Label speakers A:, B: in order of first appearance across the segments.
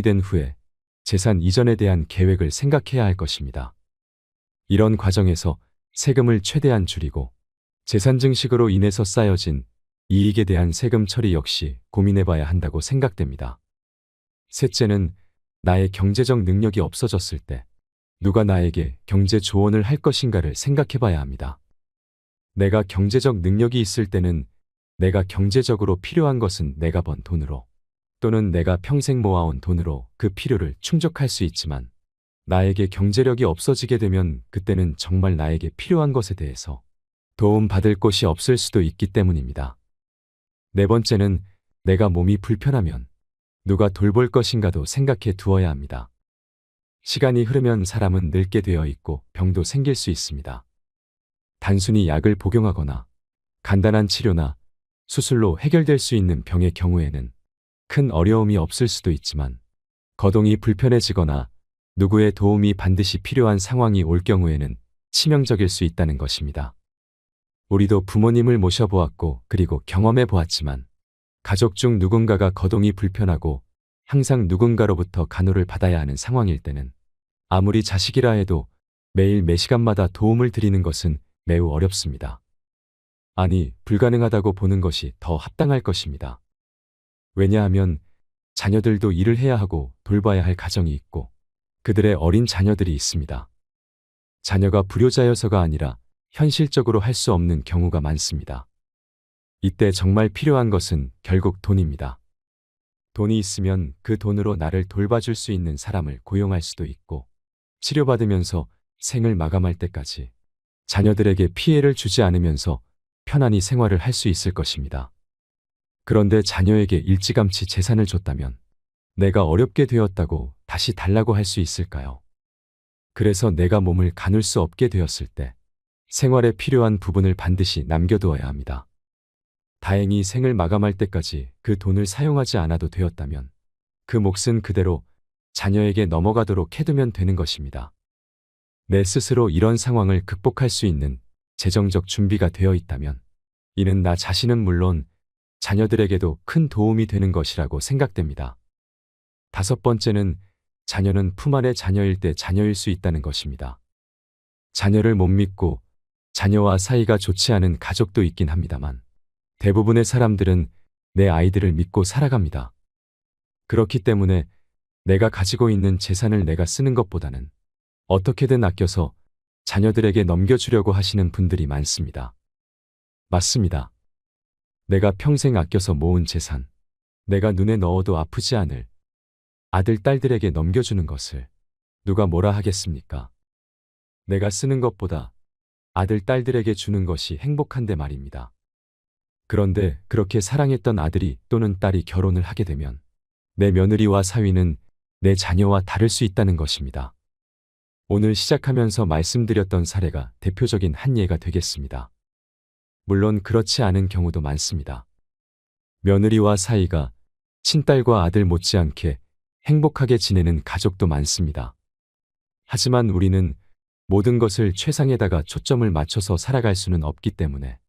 A: 된 후에 재산 이전에 대한 계획을 생각해야 할 것입니다. 이런 과정에서 세금을 최대한 줄이고 재산 증식으로 인해서 쌓여진 이익에 대한 세금 처리 역시 고민해봐야 한다고 생각됩니다. 셋째는 나의 경제적 능력이 없어졌을 때 누가 나에게 경제 조언을 할 것인가를 생각해봐야 합니다. 내가 경제적 능력이 있을 때는 내가 경제적으로 필요한 것은 내가 번 돈으로 또는 내가 평생 모아온 돈으로 그 필요를 충족할 수 있지만 나에게 경제력이 없어지게 되면 그때는 정말 나에게 필요한 것에 대해서 도움받을 곳이 없을 수도 있기 때문입니다. 네 번째는 내가 몸이 불편하면 누가 돌볼 것인가도 생각해 두어야 합니다. 시간이 흐르면 사람은 늙게 되어 있고 병도 생길 수 있습니다. 단순히 약을 복용하거나 간단한 치료나 수술로 해결될 수 있는 병의 경우에는 큰 어려움이 없을 수도 있지만 거동이 불편해지거나 누구의 도움이 반드시 필요한 상황이 올 경우에는 치명적일 수 있다는 것입니다. 우리도 부모님을 모셔보았고 그리고 경험해 보았지만 가족 중 누군가가 거동이 불편하고 항상 누군가로부터 간호를 받아야 하는 상황일 때는 아무리 자식이라 해도 매일 매 시간마다 도움을 드리는 것은 매우 어렵습니다. 아니, 불가능하다고 보는 것이 더 합당할 것입니다. 왜냐하면 자녀들도 일을 해야 하고 돌봐야 할 가정이 있고 그들의 어린 자녀들이 있습니다. 자녀가 불효자여서가 아니라 현실적으로 할 수 없는 경우가 많습니다. 이때 정말 필요한 것은 결국 돈입니다. 돈이 있으면 그 돈으로 나를 돌봐줄 수 있는 사람을 고용할 수도 있고 치료받으면서 생을 마감할 때까지 자녀들에게 피해를 주지 않으면서 편안히 생활을 할 수 있을 것입니다. 그런데 자녀에게 일찌감치 재산을 줬다면 내가 어렵게 되었다고 다시 달라고 할 수 있을까요? 그래서 내가 몸을 가눌 수 없게 되었을 때 생활에 필요한 부분을 반드시 남겨두어야 합니다. 다행히 생을 마감할 때까지 그 돈을 사용하지 않아도 되었다면 그 몫은 그대로 자녀에게 넘어가도록 해두면 되는 것입니다. 내 스스로 이런 상황을 극복할 수 있는 재정적 준비가 되어 있다면 이는 나 자신은 물론 자녀들에게도 큰 도움이 되는 것이라고 생각됩니다. 다섯 번째는 자녀는 품 안의 자녀일 때 자녀일 수 있다는 것입니다. 자녀를 못 믿고 자녀와 사이가 좋지 않은 가족도 있긴 합니다만 대부분의 사람들은 내 아이들을 믿고 살아갑니다. 그렇기 때문에 내가 가지고 있는 재산을 내가 쓰는 것보다는 어떻게든 아껴서 자녀들에게 넘겨주려고 하시는 분들이 많습니다. 맞습니다. 내가 평생 아껴서 모은 재산, 내가 눈에 넣어도 아프지 않을 아들, 딸들에게 넘겨주는 것을 누가 뭐라 하겠습니까? 내가 쓰는 것보다 아들, 딸들에게 주는 것이 행복한데 말입니다. 그런데 그렇게 사랑했던 아들이 또는 딸이 결혼을 하게 되면 내 며느리와 사위는 내 자녀와 다를 수 있다는 것입니다. 오늘 시작하면서 말씀드렸던 사례가 대표적인 한 예가 되겠습니다. 물론 그렇지 않은 경우도 많습니다. 며느리와 사이가 친딸과 아들 못지않게 행복하게 지내는 가족도 많습니다. 하지만 우리는 모든 것을 최상에다가 초점을 맞춰서 살아갈 수는 없기 때문에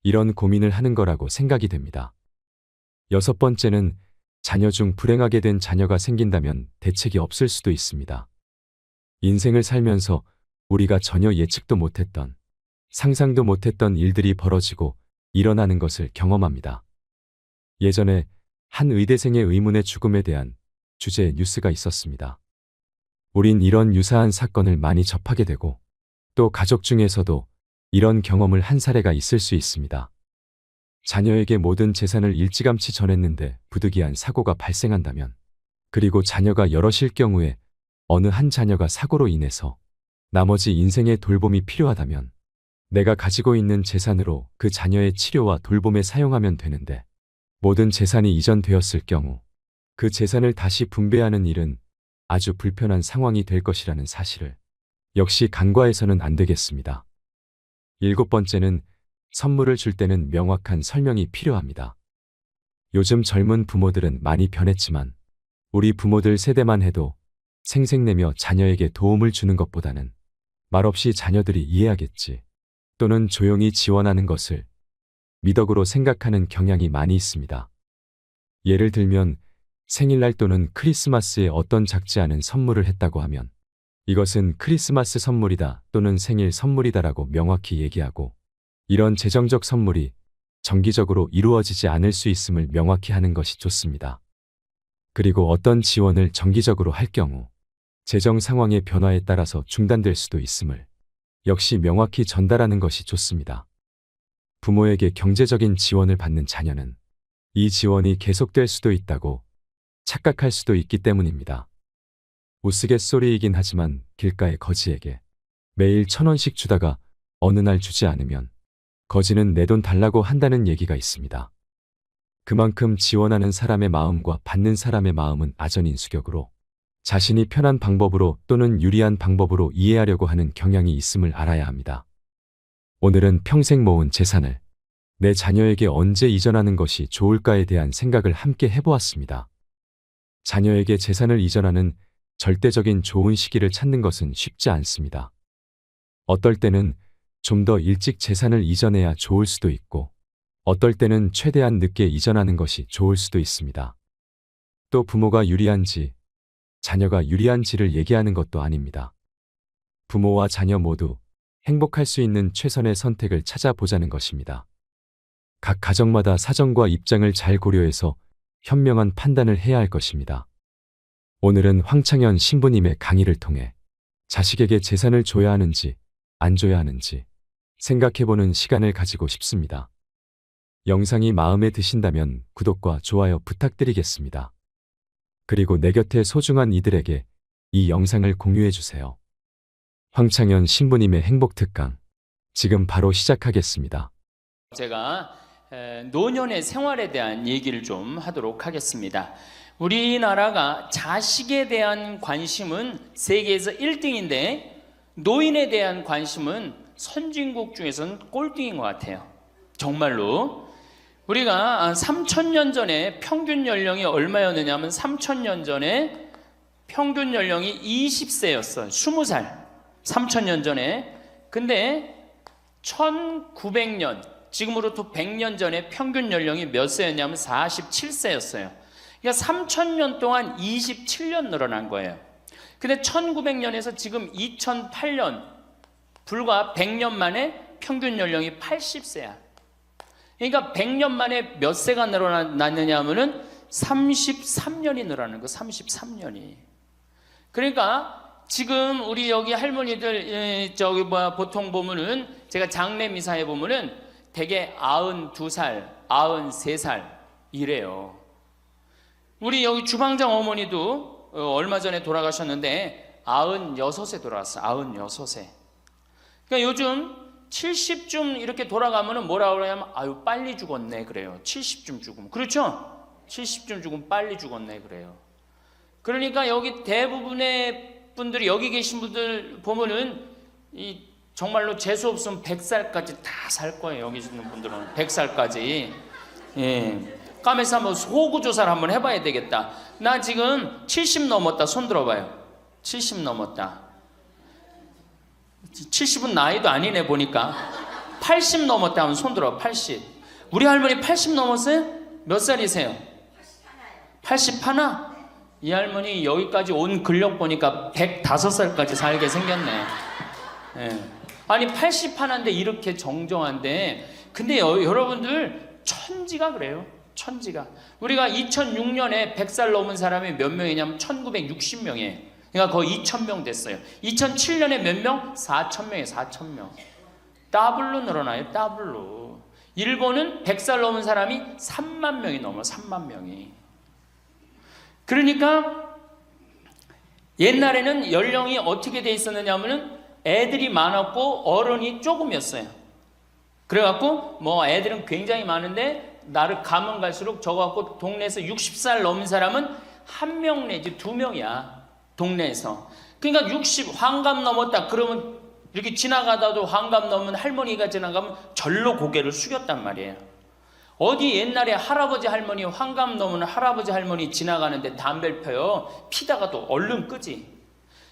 A: 이런 고민을 하는 거라고 생각이 됩니다. 여섯 번째는 자녀 중 불행하게 된 자녀가 생긴다면 대책이 없을 수도 있습니다. 인생을 살면서 우리가 전혀 예측도 못했던, 상상도 못했던 일들이 벌어지고 일어나는 것을 경험합니다. 예전에 한 의대생의 의문의 죽음에 대한 주제의 뉴스가 있었습니다. 우린 이런 유사한 사건을 많이 접하게 되고 또 가족 중에서도 이런 경험을 한 사례가 있을 수 있습니다. 자녀에게 모든 재산을 일찌감치 전했는데 부득이한 사고가 발생한다면 그리고 자녀가 여럿일 경우에 어느 한 자녀가 사고로 인해서 나머지 인생의 돌봄이 필요하다면 내가 가지고 있는 재산으로 그 자녀의 치료와 돌봄에 사용하면 되는데 모든 재산이 이전되었을 경우 그 재산을 다시 분배하는 일은 아주 불편한 상황이 될 것이라는 사실을 역시 간과해서는 안 되겠습니다. 일곱 번째는 선물을 줄 때는 명확한 설명이 필요합니다. 요즘 젊은 부모들은 많이 변했지만 우리 부모들 세대만 해도 생색내며 자녀에게 도움을 주는 것보다는 말없이 자녀들이 이해하겠지 또는 조용히 지원하는 것을 미덕으로 생각하는 경향이 많이 있습니다. 예를 들면 생일날 또는 크리스마스에 어떤 작지 않은 선물을 했다고 하면 이것은 크리스마스 선물이다 또는 생일 선물이다라고 명확히 얘기하고, 이런 재정적 선물이 정기적으로 이루어지지 않을 수 있음을 명확히 하는 것이 좋습니다. 그리고 어떤 지원을 정기적으로 할 경우 재정 상황의 변화에 따라서 중단될 수도 있음을 역시 명확히 전달하는 것이 좋습니다. 부모에게 경제적인 지원을 받는 자녀는 이 지원이 계속될 수도 있다고 착각할 수도 있기 때문입니다. 우스갯소리이긴 하지만 길가의 거지에게 매일 1,000원씩 주다가 어느 날 주지 않으면 거지는 내 돈 달라고 한다는 얘기가 있습니다. 그만큼 지원하는 사람의 마음과 받는 사람의 마음은 아전인수격으로 자신이 편한 방법으로 또는 유리한 방법으로 이해하려고 하는 경향이 있음을 알아야 합니다. 오늘은 평생 모은 재산을 내 자녀에게 언제 이전하는 것이 좋을까에 대한 생각을 함께 해보았습니다. 자녀에게 재산을 이전하는 절대적인 좋은 시기를 찾는 것은 쉽지 않습니다. 어떨 때는 좀 더 일찍 재산을 이전해야 좋을 수도 있고, 어떨 때는 최대한 늦게 이전하는 것이 좋을 수도 있습니다. 또 부모가 유리한지, 자녀가 유리한지를 얘기하는 것도 아닙니다. 부모와 자녀 모두 행복할 수 있는 최선의 선택을 찾아보자는 것입니다. 각 가정마다 사정과 입장을 잘 고려해서 현명한 판단을 해야 할 것입니다. 오늘은 황창현 신부님의 강의를 통해 자식에게 재산을 줘야 하는지 안 줘야 하는지 생각해보는 시간을 가지고 싶습니다. 영상이 마음에 드신다면 구독과 좋아요 부탁드리겠습니다. 그리고 내 곁에 소중한 이들에게 이 영상을 공유해주세요. 황창현 신부님의 행복특강, 지금 바로 시작하겠습니다.
B: 제가 노년의 생활에 대한 얘기를 좀 하도록 하겠습니다. 우리나라가 자식에 대한 관심은 세계에서 1등인데 노인에 대한 관심은 선진국 중에서는 꼴등인 것 같아요. 정말로. 우리가 3,000년 전에 평균 연령이 얼마였느냐 하면 3,000년 전에 평균 연령이 20세였어요. 20살. 3,000년 전에. 근데 1900년, 지금으로부터 100년 전에 평균 연령이 몇 세였냐면 47세였어요. 그러니까 3,000년 동안 27년 늘어난 거예요. 근데 1900년에서 지금 2008년, 불과 100년 만에 평균 연령이 80세야. 그러니까 100년 만에 몇 세가 늘어났느냐 하면은 33년이 늘어나는 거, 33년이. 그러니까 지금 우리 여기 할머니들, 보통 보면은, 제가 장례 미사에 보면은 대개 92살, 93살 이래요. 우리 여기 주방장 어머니도 얼마 전에 돌아가셨는데 96세 돌아갔어요. 96세. 그러니까 요즘 70쯤 이렇게 돌아가면은 뭐라 그러냐면 아유 빨리 죽었네 그래요. 70쯤 죽으면. 그렇죠? 70쯤 죽으면 빨리 죽었네 그래요. 그러니까 여기 대부분의 분들이, 여기 계신 분들 보면은 이 정말로 재수 없으면 100살까지 다 살 거예요. 여기 있는 분들은 100살까지. 예. 까메서 한번 호구 조사를 한번 해봐야 되겠다. 나 지금 70 넘었다. 손 들어봐요. 70 넘었다. 70은 나이도 아니네 보니까. 80 넘었다 하면 손 들어. 80. 우리 할머니 80 넘었어요? 몇 살이세요? 81? 이 할머니 여기까지 온 근력 보니까 105살까지 살게 생겼네. 예. 아니 81인데 이렇게 정정한데, 근데 여러분들 천지가 그래요. 천지가. 우리가 2006년에 100살 넘은 사람이 몇 명이냐면 1960명이에요. 그러니까 거의 2,000명 됐어요. 2007년에 몇 명? 4,000명이에요. 4,000명. 더블로 늘어나요. 더블로. 일본은 100살 넘은 사람이 3만 명이 넘어요. 3만 명이. 그러니까 옛날에는 연령이 어떻게 돼 있었느냐 하면은 애들이 많았고 어른이 조금이었어요. 그래갖고 뭐 애들은 굉장히 많은데 나를 가면 갈수록 적어갖고 동네에서 60살 넘은 사람은 1명 내지 2명이야. 동네에서. 그러니까 60 환갑 넘었다 그러면 이렇게 지나가다도 환갑 넘은 할머니가 지나가면 절로 고개를 숙였단 말이에요. 어디 옛날에 할아버지 할머니, 환갑 넘은 할아버지 할머니 지나가는데 담배를 펴요. 피다가도 얼른 끄지.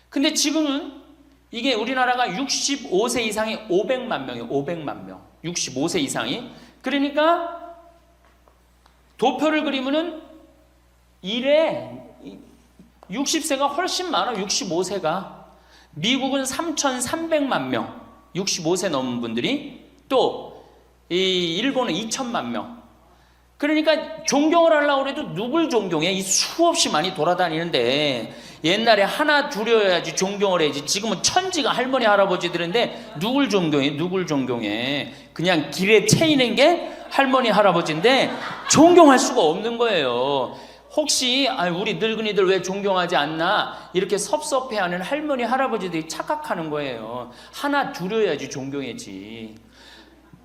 B: 근데 지금은 이게 우리나라가 65세 이상이 500만 명이에요. 500만 명. 65세 이상이. 그러니까 도표를 그리면은 이래 60세가 훨씬 많아. 65세가. 미국은 3,300만 명, 65세 넘은 분들이, 또 이 일본은 2천만 명. 그러니까 존경을 하려고 해도 누굴 존경해? 이 수없이 많이 돌아다니는데, 옛날에 하나 둘이어야지 존경을 해야지. 지금은 천지가 할머니 할아버지들인데 누굴 존경해? 누굴 존경해? 그냥 길에 채이는 게 할머니 할아버지인데 존경할 수가 없는 거예요. 혹시 우리 늙은이들 왜 존경하지 않나 이렇게 섭섭해하는 할머니 할아버지들이 착각하는 거예요. 하나 둘이어야지 존경해지.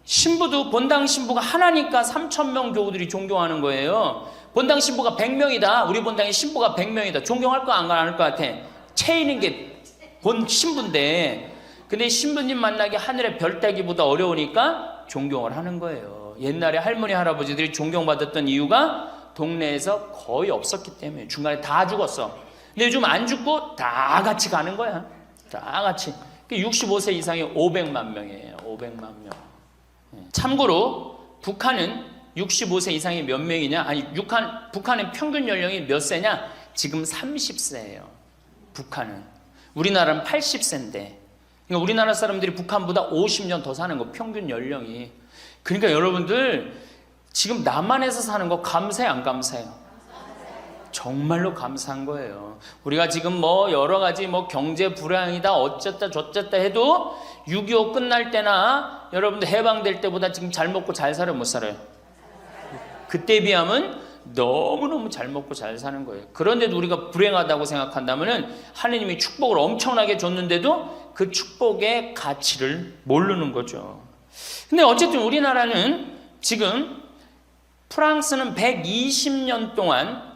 B: 신부도 본당 신부가 하나니까 3,000명 교우들이 존경하는 거예요. 본당 신부가 100명이다. 우리 본당에 신부가 100명이다. 존경할 거 안 할 것 같아. 채이는 게 본 신부인데, 근데 신부님 만나기 하늘의 별 따기보다 어려우니까 존경을 하는 거예요. 옛날에 할머니 할아버지들이 존경받았던 이유가 동네에서 거의 없었기 때문에. 중간에 다 죽었어. 근데 요즘 안 죽고 다 같이 가는 거야. 다 같이. 65세 이상이 500만 명이에요. 500만 명. 참고로 북한은 65세 이상이 몇 명이냐? 아니, 북한은 평균 연령이 몇 세냐? 지금 30세예요. 북한은. 우리나라는 80세인데. 그러니까 우리나라 사람들이 북한보다 50년 더 사는 거, 평균 연령이. 그러니까 여러분들 지금 남한에서 사는 거 감사해, 안 감사해요? 정말로 감사한 거예요. 우리가 지금 여러 가지 경제 불황이다 어쨌다 저쨌다 해도 6.25 끝날 때나 여러분들 해방될 때보다 지금 잘 먹고 잘 살아요, 못 살아요? 그때에 비하면 너무너무 잘 먹고 잘 사는 거예요. 그런데도 우리가 불행하다고 생각한다면 하느님이 축복을 엄청나게 줬는데도 그 축복의 가치를 모르는 거죠. 근데 어쨌든 우리나라는 지금, 프랑스는 120년 동안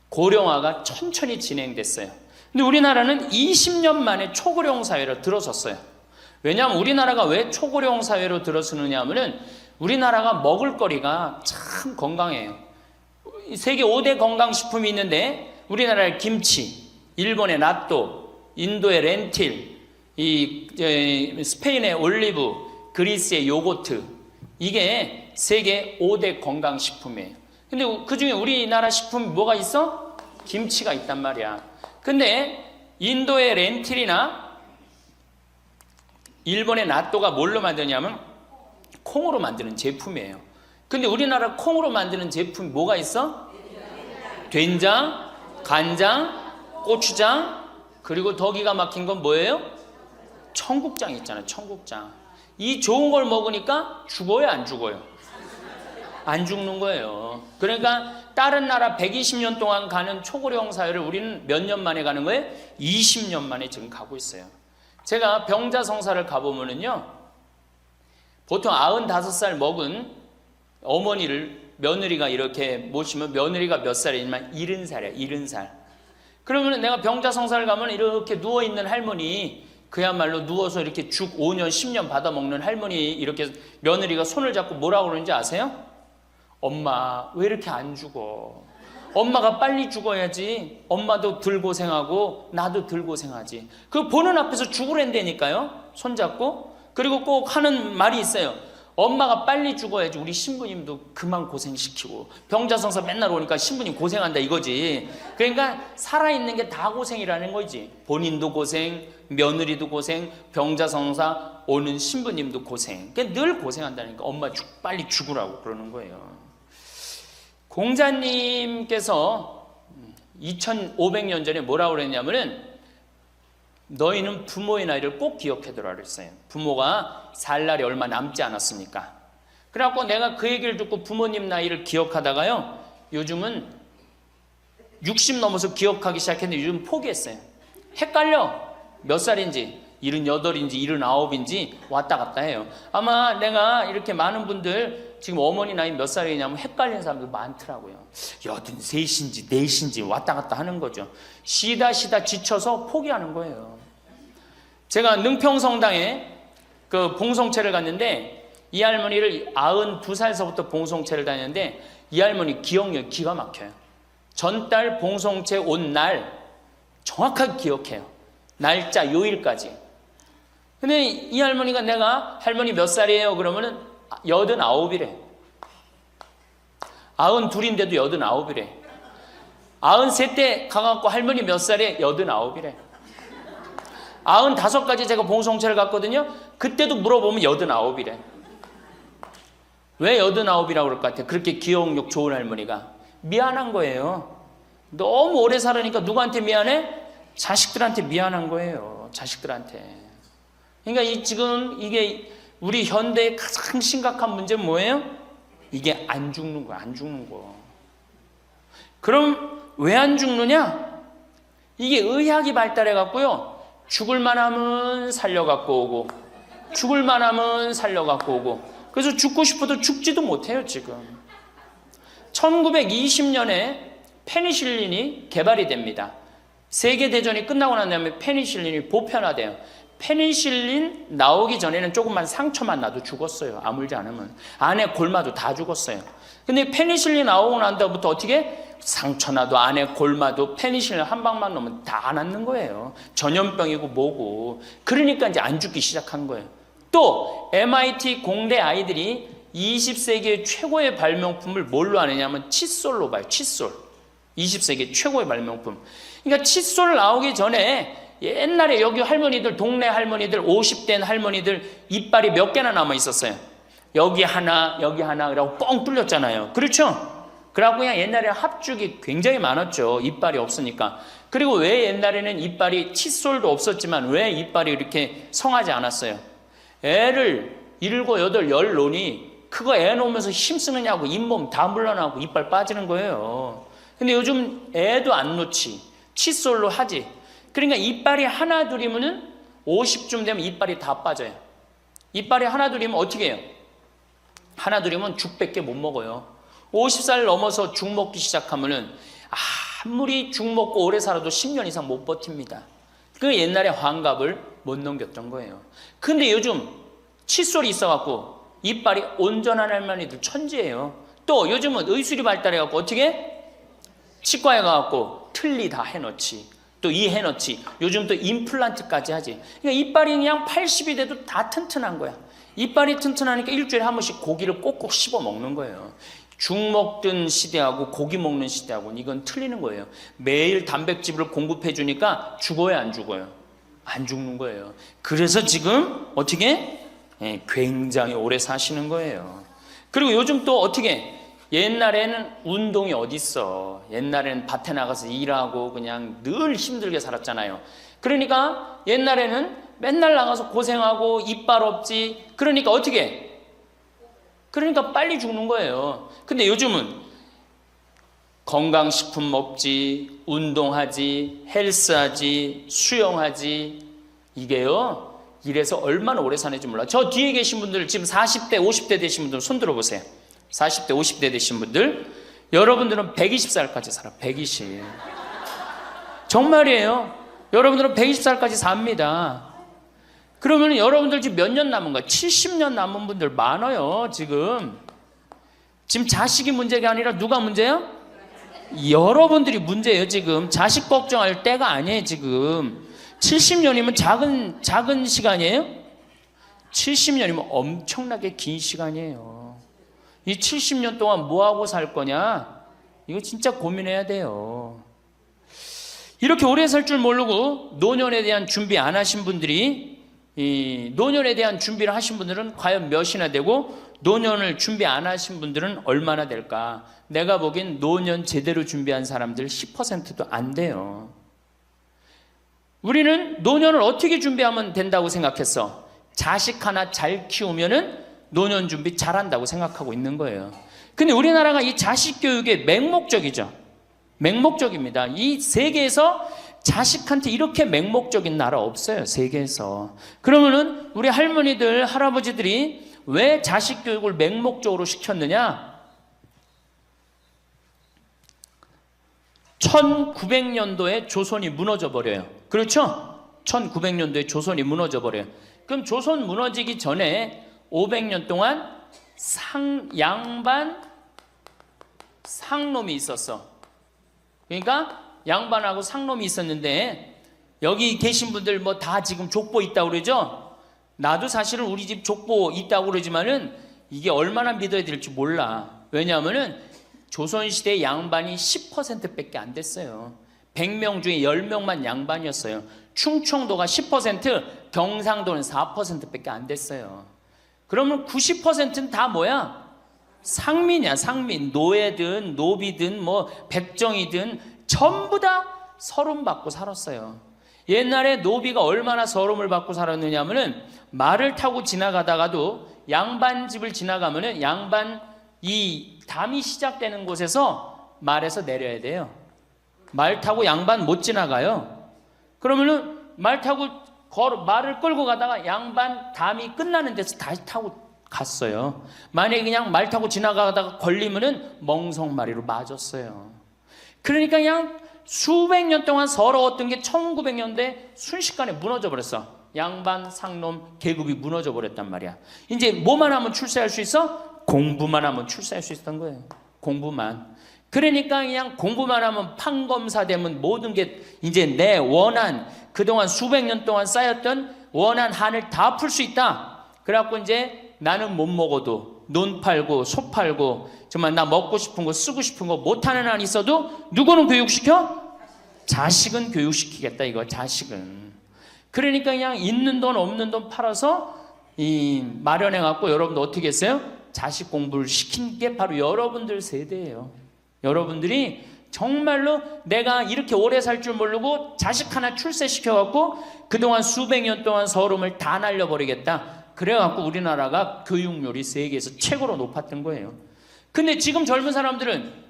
B: 고령화가 천천히 진행됐어요. 근데 우리나라는 20년 만에 초고령 사회로 들어섰어요. 왜냐하면 우리나라가 왜 초고령 사회로 들어서느냐 하면은 우리나라가 먹을거리가 참 건강해요. 세계 5대 건강식품이 있는데 우리나라의 김치, 일본의 나또, 인도의 렌틸, 스페인의 올리브, 그리스의 요거트, 이게 세계 5대 건강식품이에요. 근데 그 중에 우리나라 식품이 뭐가 있어? 김치가 있단 말이야. 근데 인도의 렌틸이나 일본의 나또가 뭘로 만드냐면 콩으로 만드는 제품이에요. 근데 우리나라 콩으로 만드는 제품이 뭐가 있어? 된장, 간장, 고추장, 그리고 더 기가 막힌 건 뭐예요? 청국장 있잖아요. 청국장. 이 좋은 걸 먹으니까 죽어요, 안 죽어요? 안 죽는 거예요. 그러니까 다른 나라 120년 동안 가는 초고령 사회를 우리는 몇 년 만에 가는 거예요? 20년 만에 지금 가고 있어요. 제가 병자성사를 가보면은요, 보통 95살 먹은 어머니를 며느리가 이렇게 모시면 며느리가 몇 살이냐면 70살이야. 70살. 그러면 내가 병자성사를 가면 이렇게 누워있는 할머니, 그야말로 누워서 이렇게 죽 5년 10년 받아 먹는 할머니, 이렇게 며느리가 손을 잡고 뭐라고 그러는지 아세요? 엄마 왜 이렇게 안 죽어? 엄마가 빨리 죽어야지. 엄마도 덜 고생하고 나도 덜 고생하지. 그 보는 앞에서 죽으랜다니까요. 손잡고. 그리고 꼭 하는 말이 있어요. 엄마가 빨리 죽어야지 우리 신부님도 그만 고생시키고. 병자성사 맨날 오니까 신부님 고생한다 이거지. 그러니까 살아있는 게 다 고생이라는 거지. 본인도 고생, 며느리도 고생, 병자성사 오는 신부님도 고생. 그러니까 늘 고생한다니까. 엄마 빨리 죽으라고 그러는 거예요. 공자님께서 2500년 전에 뭐라고 그랬냐면은 너희는 부모의 나이를 꼭 기억해두라 그랬어요. 부모가 살 날이 얼마 남지 않았습니까? 그래갖고 내가 그 얘기를 듣고 부모님 나이를 기억하다가요, 요즘은 60 넘어서 기억하기 시작했는데 요즘 포기했어요. 헷갈려. 몇 살인지, 78인지 79인지 왔다 갔다 해요. 아마 내가 이렇게 많은 분들 지금 어머니 나이 몇 살이냐면 헷갈리는 사람들 많더라고요. 83인지 4인지 왔다 갔다 하는 거죠. 쉬다 지쳐서 포기하는 거예요. 제가 능평성당에 그 봉송체를 갔는데 이 할머니를 92살서부터 봉송체를 다녔는데 이 할머니 기억력이 기가 막혀요. 전달 봉송체 온 날 정확하게 기억해요. 날짜 요일까지. 근데 이 할머니가 내가 할머니 몇 살이에요? 그러면은 89이래. 92인데도 89이래. 93때 가갖고 할머니 몇 살에? 89이래. 95까지 제가 봉송체를 갔거든요. 그때도 물어보면 89이래. 왜 89이라고 그럴 것 같아요? 그렇게 기억력 좋은 할머니가. 미안한 거예요. 너무 오래 살으니까 누구한테 미안해? 자식들한테 미안한 거예요. 자식들한테. 그러니까 지금 이게 우리 현대의 가장 심각한 문제는 뭐예요? 이게 안 죽는 거야. 안 죽는 거. 그럼 왜 안 죽느냐? 이게 의학이 발달해 갖고요. 죽을 만하면 살려 갖고 오고, 죽을 만하면 살려 갖고 오고. 그래서 죽고 싶어도 죽지도 못해요, 지금. 1920년에 페니실린이 개발이 됩니다. 세계대전이 끝나고 난 다음에 페니실린이 보편화돼요. 페니실린 나오기 전에는 조금만 상처만 나도 죽었어요. 아물지 않으면. 안에 골마도 다 죽었어요. 근데 페니실린 나오고 난 다음부터 어떻게? 상처 나도 안에 골마도 페니실린 한 방만 넣으면 다 낫는 거예요. 전염병이고 뭐고. 그러니까 이제 안 죽기 시작한 거예요. 또 MIT 공대 아이들이 20세기의 최고의 발명품을 뭘로 아느냐면 칫솔로 봐요. 칫솔. 20세기 최고의 발명품. 그러니까 칫솔 나오기 전에 옛날에 여기 할머니들, 동네 할머니들, 50된 할머니들 이빨이 몇 개나 남아 있었어요. 여기 하나, 그러고 뻥 뚫렸잖아요. 그렇죠? 그래갖고 그냥 옛날에 합죽이 굉장히 많았죠. 이빨이 없으니까. 그리고 왜 옛날에는 이빨이 칫솔도 없었지만 왜 이빨이 이렇게 성하지 않았어요? 애를 7, 8, 10 놓으니 그거 애 놓으면서 힘쓰느냐고 잇몸 다 물러나고 이빨 빠지는 거예요. 근데 요즘 애도 안 놓지. 칫솔로 하지. 그러니까 이빨이 하나 둘이면은 50쯤 되면 이빨이 다 빠져요. 이빨이 하나 둘이면 어떻게 해요? 하나 둘이면 죽밖에 못 먹어요. 50살 넘어서 죽 먹기 시작하면은 아무리 죽 먹고 오래 살아도 10년 이상 못 버팁니다. 그 옛날에 환갑을 못 넘겼던 거예요. 근데 요즘 칫솔이 있어갖고 이빨이 온전한 할머니들 천지예요. 또 요즘은 의술이 발달해갖고 어떻게? 치과에 가갖고 틀니 다 해놓지. 또 이 해놓지. 요즘 또 임플란트까지 하지. 그러니까 이빨이 그냥 80이 돼도 다 튼튼한 거야. 이빨이 튼튼하니까 일주일에 한 번씩 고기를 꼭꼭 씹어 먹는 거예요. 죽 먹던 시대하고 고기 먹는 시대하고는 이건 틀리는 거예요. 매일 단백질을 공급해 주니까 죽어요, 안 죽어요? 안 죽는 거예요. 그래서 지금 어떻게? 굉장히 오래 사시는 거예요. 그리고 요즘 또 어떻게? 옛날에는 운동이 어딨어. 옛날에는 밭에 나가서 일하고 그냥 늘 힘들게 살았잖아요. 그러니까 옛날에는 맨날 나가서 고생하고 이빨 없지. 그러니까 어떻게? 그러니까 빨리 죽는 거예요. 근데 요즘은 건강식품 먹지, 운동하지, 헬스하지, 수영하지. 이게요, 이래서 얼마나 오래 사는지 몰라. 저 뒤에 계신 분들, 지금 40대, 50대 되신 분들 손 들어보세요. 40대, 50대 되신 분들, 여러분들은 120살까지 살아. 120. 정말이에요. 여러분들은 120살까지 삽니다. 그러면 여러분들 지금 몇 년 남은 거야? 70년 남은 분들 많아요, 지금. 지금 자식이 문제가 아니라 누가 문제야? 여러분들이 문제예요, 지금. 자식 걱정할 때가 아니에요, 지금. 70년이면 작은 시간이에요? 70년이면 엄청나게 긴 시간이에요. 이 70년 동안 뭐하고 살 거냐? 이거 진짜 고민해야 돼요. 이렇게 오래 살 줄 모르고 노년에 대한 준비 안 하신 분들이, 이 노년에 대한 준비를 하신 분들은 과연 몇이나 되고 노년을 준비 안 하신 분들은 얼마나 될까? 내가 보기엔 노년 제대로 준비한 사람들 10%도 안 돼요. 우리는 노년을 어떻게 준비하면 된다고 생각했어? 자식 하나 잘 키우면은 노년 준비 잘한다고 생각하고 있는 거예요. 근데 우리나라가 이 자식 교육에 맹목적이죠. 맹목적입니다. 이 세계에서 자식한테 이렇게 맹목적인 나라 없어요, 세계에서. 그러면은 우리 할머니들, 할아버지들이 왜 자식 교육을 맹목적으로 시켰느냐? 1900년도에 조선이 무너져 버려요. 그렇죠? 1900년도에 조선이 무너져 버려요. 그럼 조선 무너지기 전에 500년 동안 양반 상놈이 있었어. 그러니까 양반하고 상놈이 있었는데, 여기 계신 분들 뭐 다 지금 족보 있다고 그러죠? 나도 사실은 우리 집 족보 있다고 그러지만은 이게 얼마나 믿어야 될지 몰라. 왜냐하면은 조선시대 양반이 10%밖에 안 됐어요. 100명 중에 10명만 양반이었어요. 충청도가 10%, 경상도는 4%밖에 안 됐어요. 그러면 90%는 다 뭐야? 상민이야, 상민. 노예든 노비든 뭐 백정이든 전부 다 서름 받고 살았어요. 옛날에 노비가 얼마나 서름을 받고 살았느냐면은 말을 타고 지나가다가도 양반 집을 지나가면은 양반 이 담이 시작되는 곳에서 말에서 내려야 돼요. 말 타고 양반 못 지나가요. 그러면은 말 타고 말을 끌고 가다가 양반 담이 끝나는 데서 다시 타고 갔어요. 만약에 그냥 말 타고 지나가다가 걸리면은 멍석마리로 맞았어요. 그러니까 그냥 수백 년 동안 서러웠던 게 1900년대 순식간에 무너져 버렸어. 양반, 상놈, 계급이 무너져 버렸단 말이야. 이제 뭐만 하면 출세할 수 있어? 공부만 하면 출세할 수 있었던 거예요. 공부만. 그러니까 그냥 공부만 하면 판검사 되면 모든 게 이제 내 원한, 그동안 수백 년 동안 쌓였던 원한 한을 다 풀 수 있다. 그래갖고 이제 나는 못 먹어도 논 팔고 소 팔고 정말 나 먹고 싶은 거 쓰고 싶은 거 못하는 한 있어도 누구는 교육시켜? 자식은 교육시키겠다 이거. 자식은. 그러니까 그냥 있는 돈 없는 돈 팔아서 마련해갖고 여러분들 어떻게 했어요? 자식 공부를 시킨 게 바로 여러분들 세대예요. 여러분들이 정말로 내가 이렇게 오래 살 줄 모르고 자식 하나 출세시켜갖고 그동안 수백 년 동안 서름을 다 날려버리겠다. 그래갖고 우리나라가 교육률이 세계에서 최고로 높았던 거예요. 근데 지금 젊은 사람들은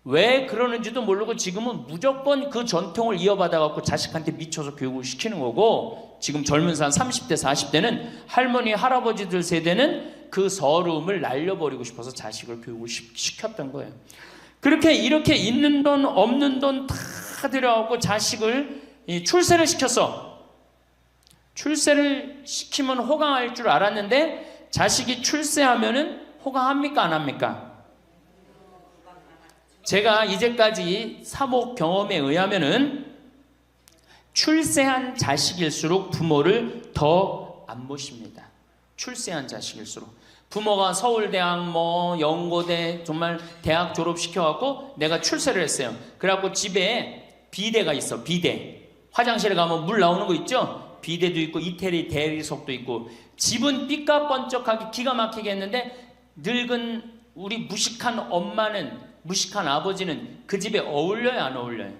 B: 왜 그러는지도 모르고 지금은 무조건 그 전통을 이어받아갖고 자식한테 미쳐서 교육을 시키는 거고, 지금 젊은 사람 30대 40대는 할머니 할아버지들 세대는 그 서름을 날려버리고 싶어서 자식을 교육을 시켰던 거예요. 그렇게 이렇게 있는 돈 없는 돈 다 들여갖고 자식을 출세를 시켰어. 출세를 시키면 호강할 줄 알았는데 자식이 출세하면은 호강합니까 안 합니까? 제가 이제까지 사목 경험에 의하면은 출세한 자식일수록 부모를 더 안 모십니다. 출세한 자식일수록. 부모가 서울대학 뭐 연고대 정말 대학 졸업시켜갖고 내가 출세를 했어요. 그래갖고 집에 비데가 있어. 비데. 화장실에 가면 물 나오는 거 있죠? 비데도 있고 이태리 대리석도 있고. 집은 삐까번쩍하게 기가 막히게 했는데 늙은 우리 무식한 엄마는, 무식한 아버지는 그 집에 어울려요 안 어울려요?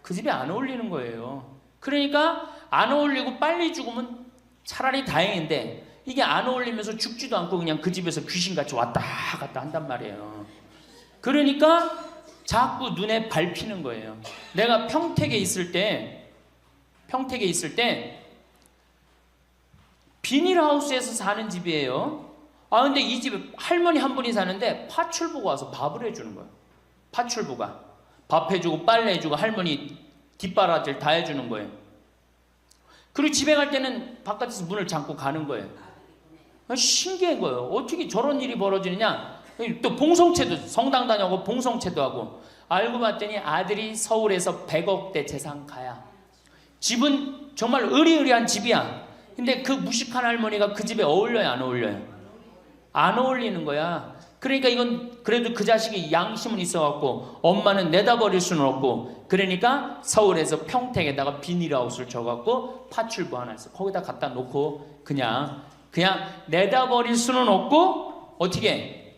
B: 그 집에 안 어울리는 거예요. 그러니까 안 어울리고 빨리 죽으면 차라리 다행인데 이게 안 어울리면서 죽지도 않고 그냥 그 집에서 귀신같이 왔다 갔다 한단 말이에요. 그러니까 자꾸 눈에 밟히는 거예요. 내가 평택에 있을 때 비닐하우스에서 사는 집이에요. 아 근데 이 집에 할머니 한 분이 사는데 파출부가 와서 밥을 해주는 거예요. 파출부가 밥 해주고 빨래 해주고 할머니 뒷바라지를 다 해주는 거예요. 그리고 집에 갈 때는 바깥에서 문을 잠고 가는 거예요. 신기한 거예요. 어떻게 저런 일이 벌어지느냐. 또 봉송체도, 성당 다녀오고 봉송체도 하고. 알고 봤더니 아들이 서울에서 100억대 재산가야. 집은 정말 으리으리한 집이야. 근데 그 무식한 할머니가 그 집에 어울려요 안 어울려요? 안 어울리는 거야. 그러니까 이건 그래도 그 자식이 양심은 있어갖고 엄마는 내다버릴 수는 없고, 그러니까 서울에서 평택에다가 비닐하우스를 져갖고 파출부 하나 있어. 거기다 갖다 놓고 그냥 내다버릴 수는 없고 어떻게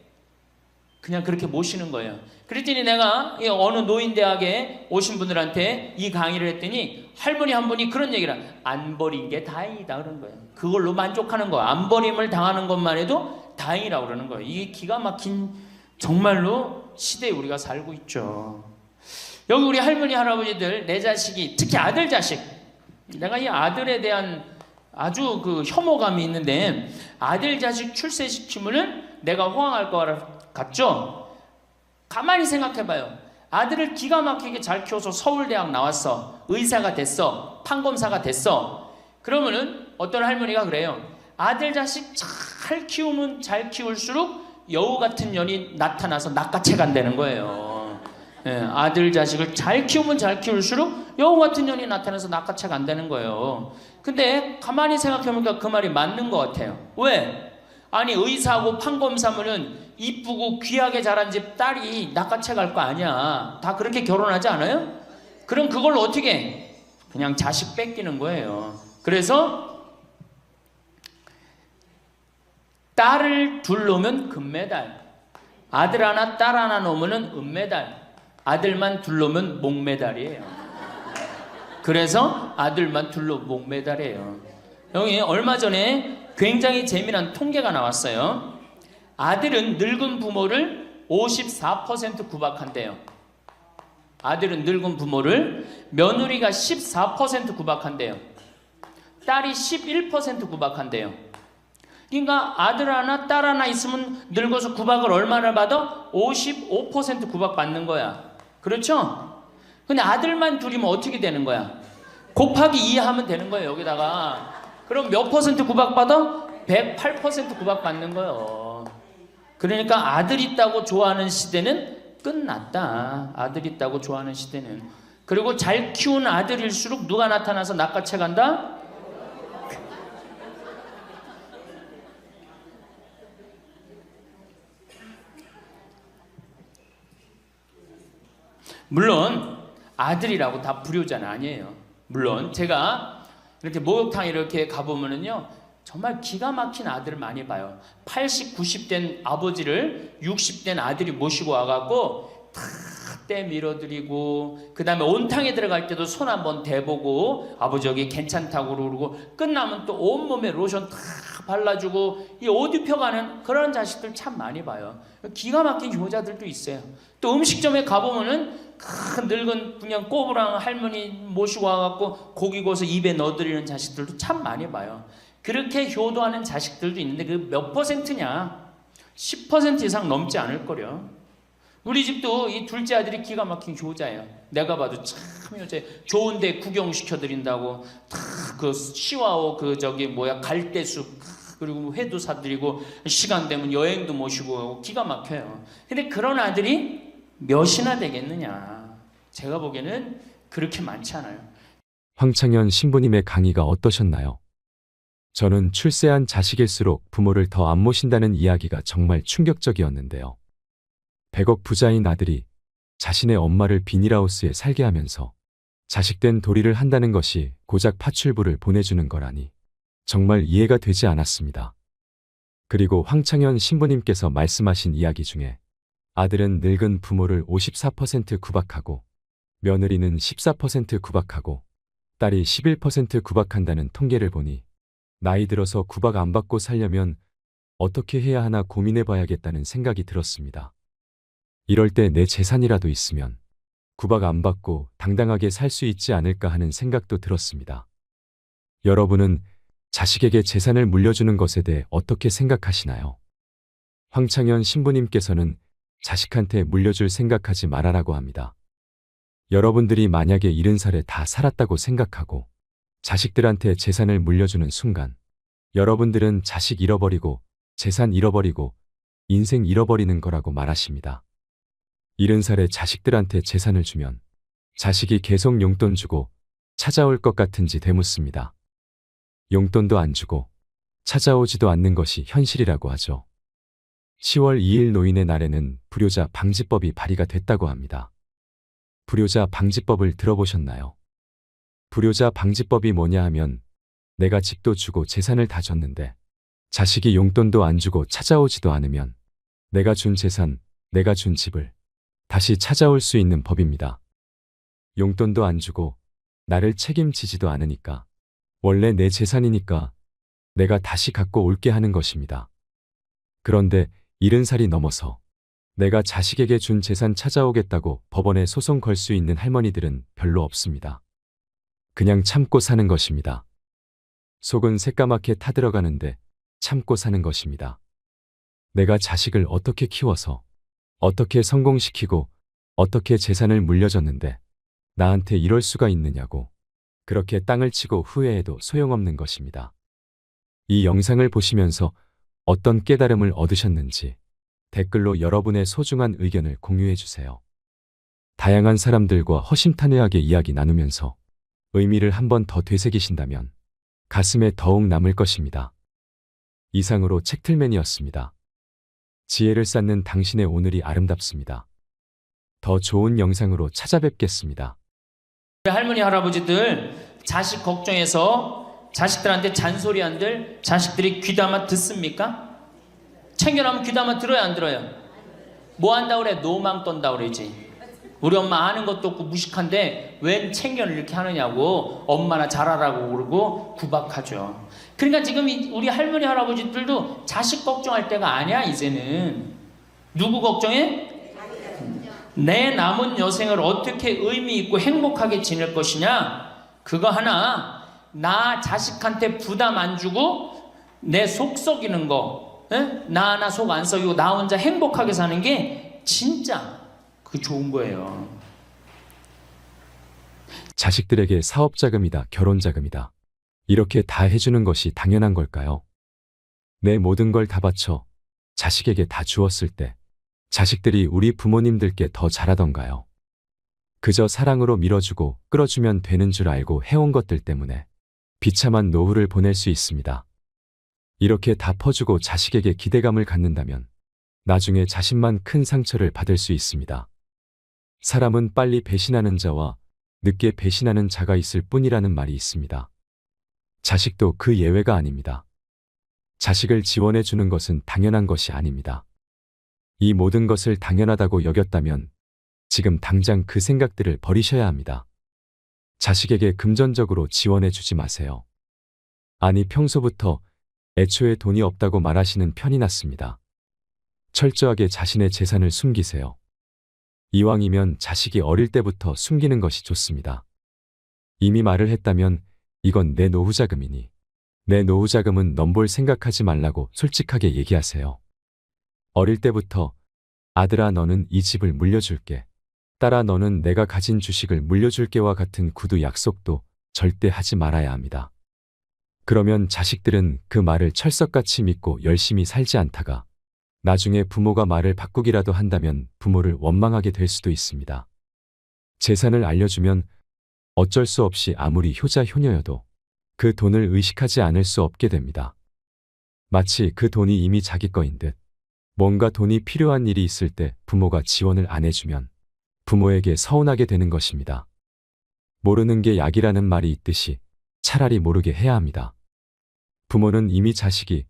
B: 그냥 그렇게 모시는 거예요. 그랬더니 내가 어느 노인대학에 오신 분들한테 이 강의를 했더니 할머니 한 분이 그런 얘기를 안 버린 게 다행이다 그러는 거예요. 그걸로 만족하는 거예요. 안 버림을 당하는 것만 해도 다행이라고 그러는 거예요. 이게 기가 막힌 정말로 시대에 우리가 살고 있죠. 여기 우리 할머니 할아버지들 내 자식이, 특히 아들 자식, 내가 이 아들에 대한 아주 그 혐오감이 있는데, 아들 자식 출세시키면은 내가 호강할 것 같죠? 가만히 생각해봐요. 아들을 기가 막히게 잘 키워서 서울대학 나왔어, 의사가 됐어, 판검사가 됐어. 그러면은 어떤 할머니가 그래요. 아들 자식 잘 키우면 잘 키울수록 여우 같은 년이 나타나서 낚아채 간다는 거예요. 예, 아들 자식을 잘 키우면 잘 키울수록 여우 같은 년이 나타나서 낚아채 간다는 거예요. 근데 가만히 생각해보니까 그 말이 맞는 것 같아요. 왜? 아니 의사하고 판검사면은 이쁘고 귀하게 자란 집 딸이 낚아채 갈 거 아니야. 다 그렇게 결혼하지 않아요? 그럼 그걸 어떻게 해? 그냥 자식 뺏기는 거예요. 그래서 딸을 둘 놓으면 금메달, 아들 하나 딸 하나 놓으면 은메달, 아들만 둘 놓으면 목메달이에요. 그래서 아들만 둘 놓으면 목메달이에요. 여기 얼마 전에 굉장히 재미난 통계가 나왔어요. 아들은 늙은 부모를 54% 구박한대요. 아들은 늙은 부모를, 며느리가 14% 구박한대요. 딸이 11% 구박한대요. 그러니까 아들 하나 딸 하나 있으면 늙어서 구박을 얼마나 받아? 55% 구박 받는 거야. 그렇죠? 근데 아들만 둘이면 어떻게 되는 거야? 곱하기 2 하면 되는 거예요. 여기다가. 그럼 몇 퍼센트 구박받아? 108% 구박받는 거예요. 그러니까 아들 있다고 좋아하는 시대는 끝났다. 아들 있다고 좋아하는 시대는. 그리고 잘 키운 아들일수록 누가 나타나서 낚아채 간다? 물론 아들이라고 다 불효자는 아니에요. 물론 제가 이렇게 목욕탕 이렇게 가보면은요, 정말 기가 막힌 아들을 많이 봐요. 80, 90된 아버지를 60된 아들이 모시고 와갖고 다 때 밀어드리고, 그 다음에 온탕에 들어갈 때도 손 한번 대보고 아버지 여기 괜찮다고 그러고, 끝나면 또 온몸에 로션 다 발라주고 이 옷 입혀가는 그런 자식들 참 많이 봐요. 기가 막힌 효자들도 있어요. 또 음식점에 가보면은 큰 늙은 그냥 꼬부랑 할머니 모시고 와갖고 고기 구워서 입에 넣어드리는 자식들도 참 많이 봐요. 그렇게 효도하는 자식들도 있는데 그 몇 퍼센트냐? 10% 이상 넘지 않을 거려. 우리 집도 이 둘째 아들이 기가 막힌 효자예요. 내가 봐도 참 효자예요. 좋은데 구경시켜드린다고 다 그 시와오 그 저기 뭐야 갈대숲, 그리고 회도 사드리고 시간 되면 여행도 모시고 가고 기가 막혀요. 근데 그런 아들이 몇이나 되겠느냐? 제가 보기에는 그렇게 많지 않아요.
A: 황창현 신부님의 강의가 어떠셨나요? 저는 출세한 자식일수록 부모를 더 안 모신다는 이야기가 정말 충격적이었는데요. 100억 부자인 아들이 자신의 엄마를 비닐하우스에 살게 하면서 자식된 도리를 한다는 것이 고작 파출부를 보내주는 거라니 정말 이해가 되지 않았습니다. 그리고 황창현 신부님께서 말씀하신 이야기 중에 아들은 늙은 부모를 54% 구박하고 며느리는 14% 구박하고 딸이 11% 구박한다는 통계를 보니 나이 들어서 구박 안 받고 살려면 어떻게 해야 하나 고민해 봐야겠다는 생각이 들었습니다. 이럴 때 내 재산이라도 있으면 구박 안 받고 당당하게 살 수 있지 않을까 하는 생각도 들었습니다. 여러분은 자식에게 재산을 물려주는 것에 대해 어떻게 생각하시나요? 황창현 신부님께서는 자식한테 물려줄 생각하지 말아라고 합니다. 여러분들이 만약에 70살에 다 살았다고 생각하고 자식들한테 재산을 물려주는 순간 여러분들은 자식 잃어버리고 재산 잃어버리고 인생 잃어버리는 거라고 말하십니다. 70살에 자식들한테 재산을 주면 자식이 계속 용돈 주고 찾아올 것 같은지 되묻습니다. 용돈도 안 주고 찾아오지도 않는 것이 현실이라고 하죠. 10월 2일 노인의 날에는 불효자 방지법이 발의가 됐다고 합니다. 불효자 방지법을 들어보셨나요? 불효자 방지법이 뭐냐 하면 내가 집도 주고 재산을 다 줬는데 자식이 용돈도 안 주고 찾아오지도 않으면 내가 준 재산, 내가 준 집을 다시 찾아올 수 있는 법입니다. 용돈도 안 주고 나를 책임지지도 않으니까 원래 내 재산이니까 내가 다시 갖고 올게 하는 것입니다. 그런데 70살이 넘어서 내가 자식에게 준 재산 찾아오겠다고 법원에 소송 걸 수 있는 할머니들은 별로 없습니다. 그냥 참고 사는 것입니다. 속은 새까맣게 타들어가는데 참고 사는 것입니다. 내가 자식을 어떻게 키워서 어떻게 성공시키고 어떻게 재산을 물려줬는데 나한테 이럴 수가 있느냐고 그렇게 땅을 치고 후회해도 소용없는 것입니다. 이 영상을 보시면서 어떤 깨달음을 얻으셨는지 댓글로 여러분의 소중한 의견을 공유해 주세요. 다양한 사람들과 허심탄회하게 이야기 나누면서 의미를 한 번 더 되새기신다면 가슴에 더욱 남을 것입니다. 이상으로 책틀맨이었습니다. 지혜를 쌓는 당신의 오늘이 아름답습니다. 더 좋은 영상으로 찾아뵙겠습니다.
B: 우리 할머니 할아버지들 자식 걱정해서 자식들한테 잔소리한들 자식들이 귀담아 듣습니까? 챙겨나면 귀담아 들어야 안 들어요? 뭐 한다 그래? 노망 떤다 그러지. 우리 엄마 아는 것도 없고 무식한데 웬 챙겨를 이렇게 하느냐고 엄마나 잘하라고 그러고 구박하죠. 그러니까 지금 우리 할머니 할아버지들도 자식 걱정할 때가 아니야. 이제는 누구 걱정해? 내 남은 여생을 어떻게 의미 있고 행복하게 지낼 것이냐, 그거 하나. 나 자식한테 부담 안 주고 내 속 썩이는 거, 나 하나 속 안 썩이고 나 혼자 행복하게 사는 게 진짜 그 좋은 거예요.
A: 자식들에게 사업 자금이다, 결혼 자금이다, 이렇게 다 해주는 것이 당연한 걸까요? 내 모든 걸 다 바쳐 자식에게 다 주었을 때 자식들이 우리 부모님들께 더 잘하던가요? 그저 사랑으로 밀어주고 끌어주면 되는 줄 알고 해온 것들 때문에 비참한 노후를 보낼 수 있습니다. 이렇게 다 퍼주고 자식에게 기대감을 갖는다면 나중에 자신만 큰 상처를 받을 수 있습니다. 사람은 빨리 배신하는 자와 늦게 배신하는 자가 있을 뿐이라는 말이 있습니다. 자식도 그 예외가 아닙니다. 자식을 지원해 주는 것은 당연한 것이 아닙니다. 이 모든 것을 당연하다고 여겼다면 지금 당장 그 생각들을 버리셔야 합니다. 자식에게 금전적으로 지원해 주지 마세요. 아니, 평소부터 애초에 돈이 없다고 말하시는 편이 낫습니다. 철저하게 자신의 재산을 숨기세요. 이왕이면 자식이 어릴 때부터 숨기는 것이 좋습니다. 이미 말을 했다면 이건 내 노후 자금이니 내 노후 자금은 넘볼 생각하지 말라고 솔직하게 얘기하세요. 어릴 때부터 아들아 너는 이 집을 물려줄게, 딸아 너는 내가 가진 주식을 물려줄게와 같은 구두 약속도 절대 하지 말아야 합니다. 그러면 자식들은 그 말을 철석같이 믿고 열심히 살지 않다가 나중에 부모가 말을 바꾸기라도 한다면 부모를 원망하게 될 수도 있습니다. 재산을 알려주면 어쩔 수 없이 아무리 효자 효녀여도 그 돈을 의식하지 않을 수 없게 됩니다. 마치 그 돈이 이미 자기 거인 듯. 뭔가 돈이 필요한 일이 있을 때 부모가 지원을 안 해주면 부모에게 서운하게 되는 것입니다. 모르는 게 약이라는 말이 있듯이 차라리 모르게 해야 합니다. 부모는 이미 자식이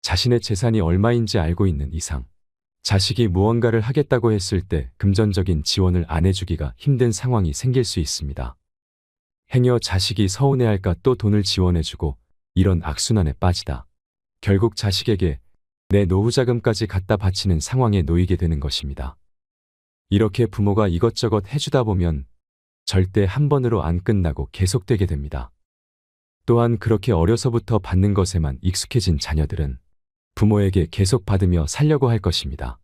A: 자신의 재산이 얼마인지 알고 있는 이상 자식이 무언가를 하겠다고 했을 때 금전적인 지원을 안 해주기가 힘든 상황이 생길 수 있습니다. 행여 자식이 서운해할까 또 돈을 지원해주고 이런 악순환에 빠지다 결국 자식에게 내 노후 자금까지 갖다 바치는 상황에 놓이게 되는 것입니다. 이렇게 부모가 이것저것 해주다 보면 절대 한 번으로 안 끝나고 계속되게 됩니다. 또한 그렇게 어려서부터 받는 것에만 익숙해진 자녀들은 부모에게 계속 받으며 살려고 할 것입니다.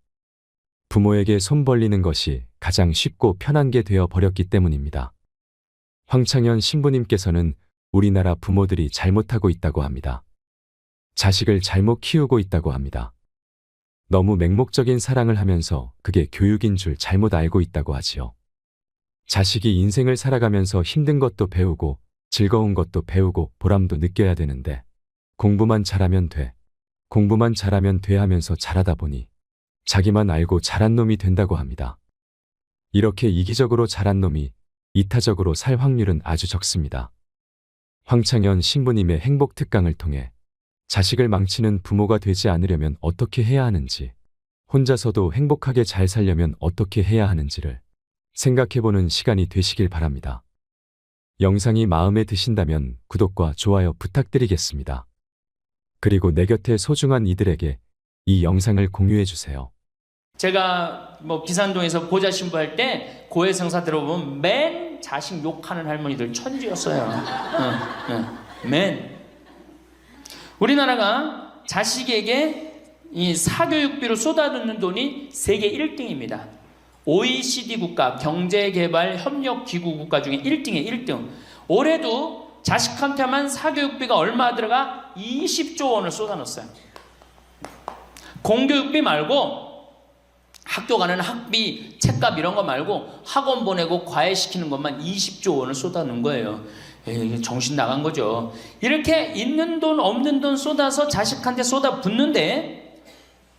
A: 부모에게 손 벌리는 것이 가장 쉽고 편한 게 되어 버렸기 때문입니다. 황창현 신부님께서는 우리나라 부모들이 잘못하고 있다고 합니다. 자식을 잘못 키우고 있다고 합니다. 너무 맹목적인 사랑을 하면서 그게 교육인 줄 잘못 알고 있다고 하지요. 자식이 인생을 살아가면서 힘든 것도 배우고 즐거운 것도 배우고 보람도 느껴야 되는데 공부만 잘하면 돼, 공부만 잘하면 돼 하면서 잘하다 보니 자기만 알고 잘한 놈이 된다고 합니다. 이렇게 이기적으로 잘한 놈이 이타적으로 살 확률은 아주 적습니다. 황창현 신부님의 행복 특강을 통해 자식을 망치는 부모가 되지 않으려면 어떻게 해야 하는지, 혼자서도 행복하게 잘 살려면 어떻게 해야 하는지를 생각해보는 시간이 되시길 바랍니다. 영상이 마음에 드신다면 구독과 좋아요 부탁드리겠습니다. 그리고 내 곁에 소중한 이들에게 이 영상을 공유해주세요.
B: 제가 비산동에서 보좌 신부할 때 고해성사 들어보면 맨 자식 욕하는 할머니들 천지였어요. 맨. 우리나라가 자식에게 이 사교육비로 쏟아붓는 돈이 세계 1등입니다. OECD 국가 경제개발협력기구 국가 중에 1등이에요. 1등. 올해도 자식한테만 사교육비가 얼마 들어가? 20조 원을 쏟아넣었어요. 공교육비 말고 학교 가는 학비, 책값 이런 거 말고 학원 보내고 과외시키는 것만 20조 원을 쏟아놓은 거예요. 이게 정신 나간 거죠. 이렇게 있는 돈 없는 돈 쏟아서 자식한테 쏟아 붓는데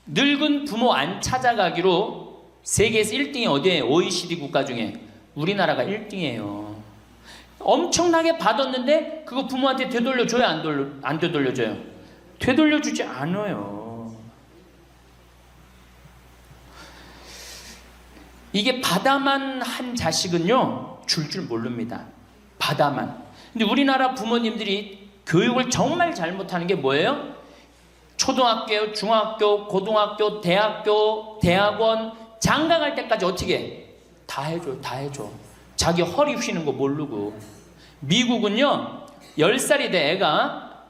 B: 늙은 부모 안 찾아가기로 세계에서 1등이 어디예요? OECD 국가 중에 우리나라가 1등이에요. 엄청나게 받았는데 그거 부모한테 되돌려줘요? 안 되돌려줘요? 되돌려주지 않아요. 이게 받아만 한 자식은요 줄 모릅니다. 받아만. 근데 우리나라 부모님들이 교육을 정말 잘못하는 게 뭐예요? 초등학교, 중학교, 고등학교, 대학교, 대학원 장가 갈 때까지 어떻게 해? 다 해줘. 자기 허리 휘는 거 모르고. 미국은요 10살이 돼 애가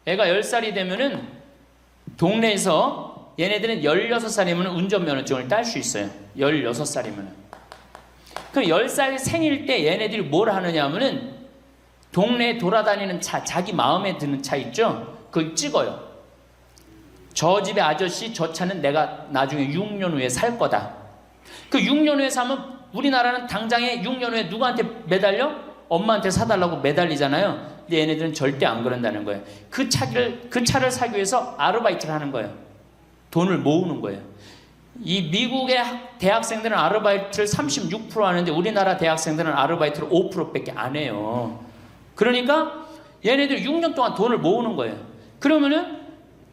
B: 10살이 되면은 동네에서 얘네들은 16살이면 운전면허증을 딸 수 있어요. 16살이면. 그럼 10살 생일 때 얘네들이 뭘 하느냐 하면은 동네에 돌아다니는 차, 자기 마음에 드는 차 있죠? 그걸 찍어요. 저 집의 아저씨 저 차는 내가 나중에 6년 후에 살 거다. 그 6년 후에 사면 우리나라는 당장에 6년 후에 누구한테 매달려? 엄마한테 사달라고 매달리잖아요. 근데 얘네들은 절대 안 그런다는 거예요. 그 차를 사기 위해서 아르바이트를 하는 거예요. 돈을 모으는 거예요. 이 미국의 대학생들은 아르바이트를 36% 하는데 우리나라 대학생들은 아르바이트를 5%밖에 안 해요. 그러니까 얘네들 6년 동안 돈을 모으는 거예요. 그러면은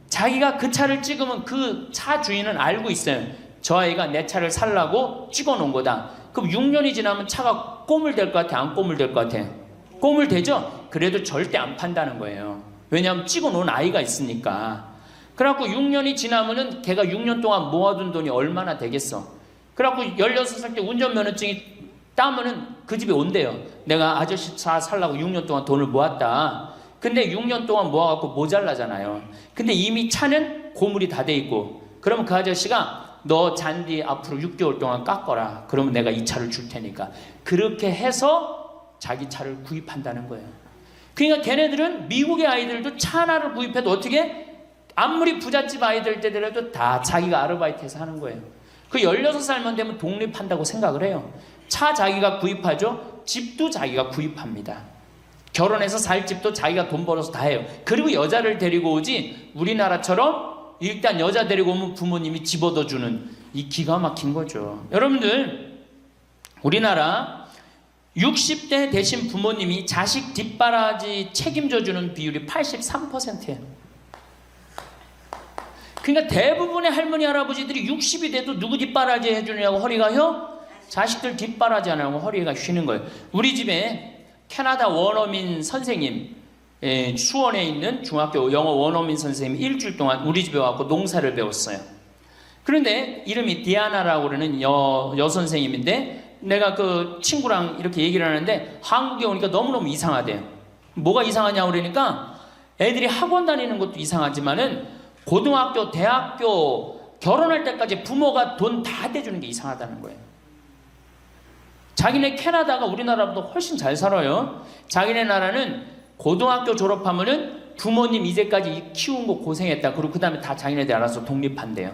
B: 자기가 그 차를 찍으면 그 차 주인은 알고 있어요. 저 아이가 내 차를 살라고 찍어 놓은 거다. 그럼 6년이 지나면 차가 꼬물될 것 같아? 안 꼬물될 것 같아? 꼬물되죠? 그래도 절대 안 판다는 거예요. 왜냐하면 찍어 놓은 아이가 있으니까. 그래갖고 6년이 지나면은 걔가 6년 동안 모아둔 돈이 얼마나 되겠어. 그래갖고 16살 때 운전면허증이 따면은 그 집에 온대요. 내가 아저씨 차 살라고 6년 동안 돈을 모았다. 근데 6년 동안 모아갖고 모자라잖아요. 근데 이미 차는 고물이 다 돼 있고, 그러면 그 아저씨가 너 잔디 앞으로 6개월 동안 깎어라. 그러면 내가 이 차를 줄 테니까. 그렇게 해서 자기 차를 구입한다는 거예요. 그러니까 걔네들은 미국의 아이들도 차 하나를 구입해도 어떻게? 아무리 부잣집 아이들 때더라도 다 자기가 아르바이트해서 하는 거예요. 그 16살만 되면 독립한다고 생각을 해요. 차 자기가 구입하죠. 집도 자기가 구입합니다. 결혼해서 살 집도 자기가 돈 벌어서 다 해요. 그리고 여자를 데리고 오지 우리나라처럼 일단 여자 데리고 오면 부모님이 집 얻어주는 이 기가 막힌 거죠. 여러분들 우리나라 60대 되신 부모님이 자식 뒷바라지 책임져주는 비율이 83%예요. 그러니까 대부분의 할머니 할아버지들이 60이 돼도 누구 뒷바라지 해주느냐고 허리가 휘어? 자식들 뒷바라지 안 하고 허리가 휘는 거예요. 우리 집에 캐나다 원어민 선생님, 수원에 있는 중학교 영어 원어민 선생님이 일주일 동안 우리 집에 와서 농사를 배웠어요. 그런데 이름이 디아나라고 그러는 여선생님인데 내가 그 친구랑 이렇게 얘기를 하는데 한국에 오니까 너무너무 이상하대요. 뭐가 이상하냐고 그러니까 애들이 학원 다니는 것도 이상하지만은 고등학교, 대학교 결혼할 때까지 부모가 돈 다 대주는 게 이상하다는 거예요. 자기네 캐나다가 우리나라보다 훨씬 잘 살아요. 자기네 나라는 고등학교 졸업하면은 부모님 이제까지 키운 거 고생했다. 그리고 그 다음에 다 자기네들 알아서 독립한대요.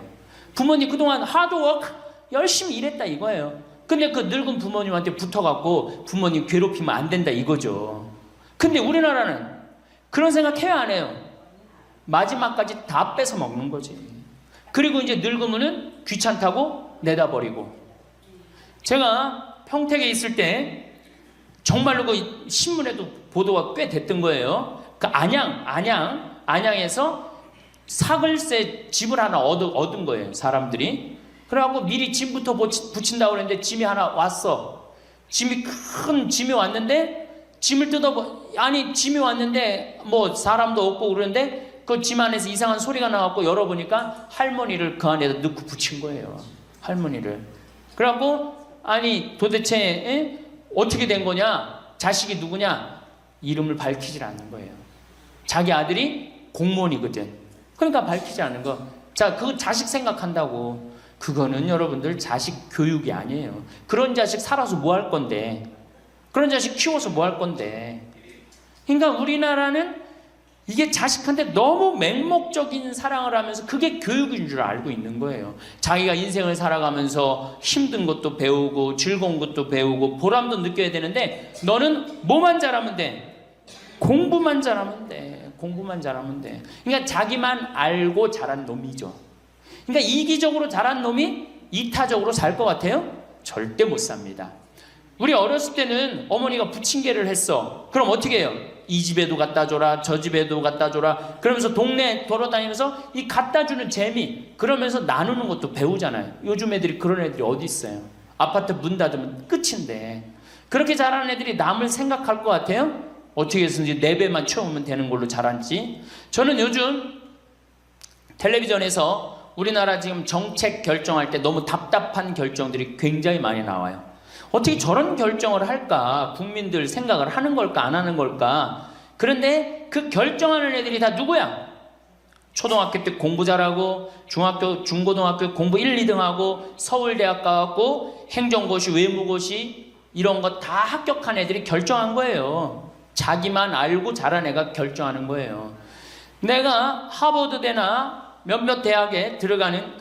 B: 부모님 그동안 하드워크 열심히 일했다 이거예요. 근데 그 늙은 부모님한테 붙어갖고 부모님 괴롭히면 안 된다 이거죠. 근데 우리나라는 그런 생각 해야 안 해요. 마지막까지 다 뺏어 먹는 거지. 그리고 이제 늙으면은 귀찮다고 내다버리고. 제가 평택에 있을 때 정말로 그 신문에도 보도가 꽤 됐던 거예요. 그 안양에서 사글세 집을 하나 얻은 거예요, 사람들이. 그래갖고 미리 짐부터 붙인다고 그랬는데 짐이 하나 왔어. 큰 짐이 왔는데 짐을 짐이 왔는데 뭐 사람도 없고 그러는데 그 짐 안에서 이상한 소리가 나갖고 열어보니까 할머니를 그 안에다 넣고 붙인 거예요. 할머니를. 그래갖고 아니 도대체 어떻게 된 거냐? 자식이 누구냐? 이름을 밝히질 않는 거예요. 자기 아들이 공무원이거든. 그러니까 밝히지 않는 거. 자, 그 자식 생각한다고. 그거는 여러분들 자식 교육이 아니에요. 그런 자식 살아서 뭐 할 건데. 그런 자식 키워서 뭐 할 건데. 그러니까 우리나라는 이게 자식한테 너무 맹목적인 사랑을 하면서 그게 교육인 줄 알고 있는 거예요. 자기가 인생을 살아가면서 힘든 것도 배우고 즐거운 것도 배우고 보람도 느껴야 되는데 너는 뭐만 잘하면 돼. 공부만 잘하면 돼. 공부만 잘하면 돼. 그러니까 자기만 알고 자란 놈이죠. 그러니까 이기적으로 자란 놈이 이타적으로 살 것 같아요? 절대 못 삽니다. 우리 어렸을 때는 어머니가 부침개를 했어. 그럼 어떻게 해요? 이 집에도 갖다 줘라, 저 집에도 갖다 줘라. 그러면서 동네 돌아다니면서 이 갖다 주는 재미, 그러면서 나누는 것도 배우잖아요. 요즘 애들이 그런 애들이 어디 있어요? 아파트 문 닫으면 끝인데. 그렇게 자라는 애들이 남을 생각할 것 같아요? 어떻게 해서든지 4배만 채우면 되는 걸로 자란지. 저는 요즘 텔레비전에서 우리나라 지금 정책 결정할 때 너무 답답한 결정들이 굉장히 많이 나와요. 어떻게 저런 결정을 할까? 국민들 생각을 하는 걸까? 안 하는 걸까? 그런데 그 결정하는 애들이 다 누구야? 초등학교 때 공부 잘하고 중학교, 중고등학교 공부 1, 2등 하고 서울대학 가고 행정고시, 외무고시 이런 거 다 합격한 애들이 결정한 거예요. 자기만 알고 자란 애가 결정하는 거예요. 내가 하버드대나 몇몇 대학에 들어가는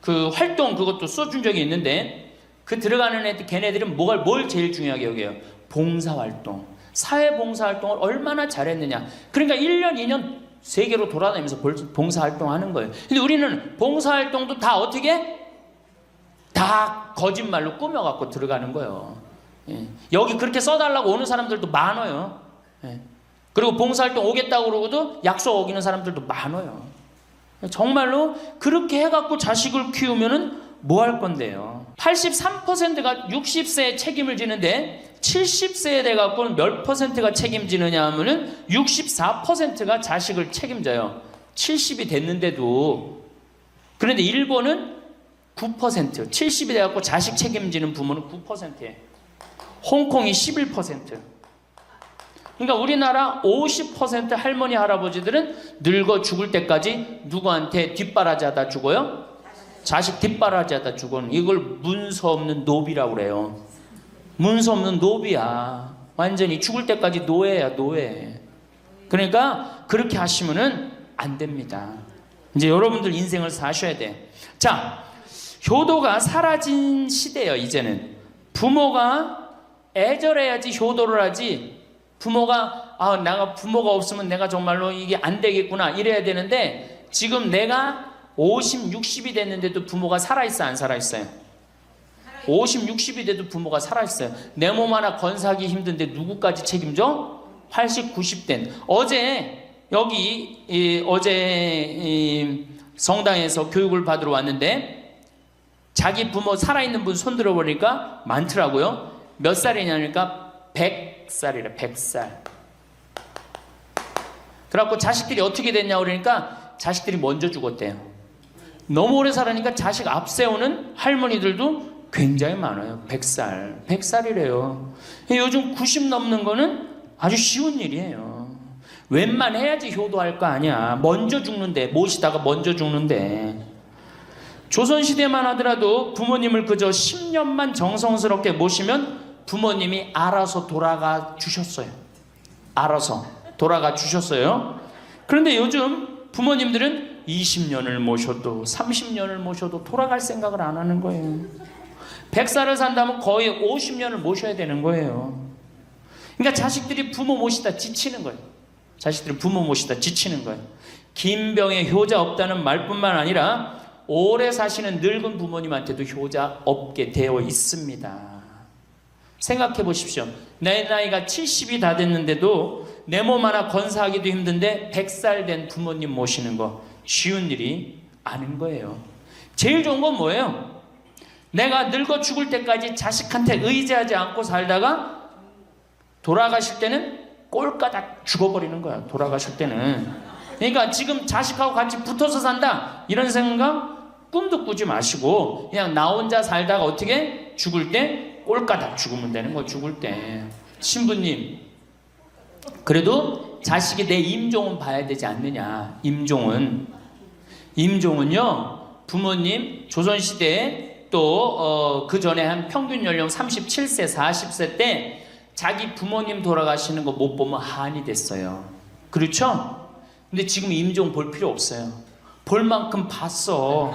B: 그 활동 그것도 써준 적이 있는데 그 들어가는 애들 걔네들은 뭘 제일 중요하게 여겨요? 봉사활동. 사회봉사활동을 얼마나 잘했느냐. 그러니까 1년, 2년 세계로 돌아다니면서 봉사활동하는 거예요. 근데 우리는 봉사활동도 다 어떻게? 다 거짓말로 꾸며갖고 들어가는 거예요. 예. 여기 그렇게 써달라고 오는 사람들도 많아요. 예. 그리고 봉사활동 오겠다고 그러고도 약속 어기는 사람들도 많아요. 정말로 그렇게 해갖고 자식을 키우면은 뭐 할 건데요? 83%가 60세에 책임을 지는데 70세에 돼갖고는 몇 퍼센트가 책임지느냐 하면은 64%가 자식을 책임져요. 70이 됐는데도. 그런데 일본은 9%, 70이 돼갖고 자식 책임지는 부모는 9%예요. 홍콩이 11%. 그러니까 우리나라 50% 할머니 할아버지들은 늙어 죽을 때까지 누구한테 뒷바라지하다 죽어요? 자식 뒷바라지하다 죽어는 이걸 문서 없는 노비라고 그래요. 문서 없는 노비야. 완전히 죽을 때까지 노예야, 노예. 그러니까 그렇게 하시면은 안 됩니다. 이제 여러분들 인생을 사셔야 돼. 자, 효도가 사라진 시대예요. 이제는 부모가 애절해야지 효도를 하지. 부모가 내가 부모가 없으면 내가 정말로 이게 안 되겠구나 이래야 되는데 지금 내가 50, 60이 됐는데도 부모가 살아있어 안 살아있어요? 50, 60이 돼도 부모가 살아있어요. 내 몸 하나 건사하기 힘든데 누구까지 책임져? 80, 90된 어제 성당에서 교육을 받으러 왔는데 자기 부모 살아있는 분 손들어 보니까 많더라고요. 몇 살이냐니까 100살이래. 100살. 그래갖고 자식들이 어떻게 됐냐고 그러니까 자식들이 먼저 죽었대요. 너무 오래 살으니까 자식 앞세우는 할머니들도 굉장히 많아요. 100살. 100살이래요. 요즘 90 넘는 거는 아주 쉬운 일이에요. 웬만해야지 효도할 거 아니야. 먼저 죽는데, 모시다가 먼저 죽는데. 조선시대만 하더라도 부모님을 그저 10년만 정성스럽게 모시면 부모님이 알아서 돌아가 주셨어요. 알아서 돌아가 주셨어요. 그런데 요즘 부모님들은 20년을 모셔도 30년을 모셔도 돌아갈 생각을 안 하는 거예요. 100살을 산다면 거의 50년을 모셔야 되는 거예요. 그러니까 자식들이 부모 모시다 지치는 거예요. 자식들이 부모 모시다 지치는 거예요. 김병에 효자 없다는 말뿐만 아니라 오래 사시는 늙은 부모님한테도 효자 없게 되어 있습니다. 생각해 보십시오. 내 나이가 70이 다 됐는데도 내 몸 하나 건사하기도 힘든데 100살 된 부모님 모시는 거 쉬운 일이 아닌 거예요. 제일 좋은 건 뭐예요? 내가 늙어 죽을 때까지 자식한테 의지하지 않고 살다가 돌아가실 때는 꼴까닥 죽어버리는 거야. 돌아가실 때는. 그러니까 지금 자식하고 같이 붙어서 산다 이런 생각 꿈도 꾸지 마시고 그냥 나 혼자 살다가 어떻게 죽을 때 꼴까닥 죽으면 되는 거. 죽을 때 신부님 그래도 자식이 내 임종은 봐야 되지 않느냐. 임종은요 부모님 조선시대에 또 그 전에 한 평균 연령 37세 40세 때 자기 부모님 돌아가시는 거 못 보면 한이 됐어요. 그렇죠? 근데 지금 임종 볼 필요 없어요. 볼 만큼 봤어.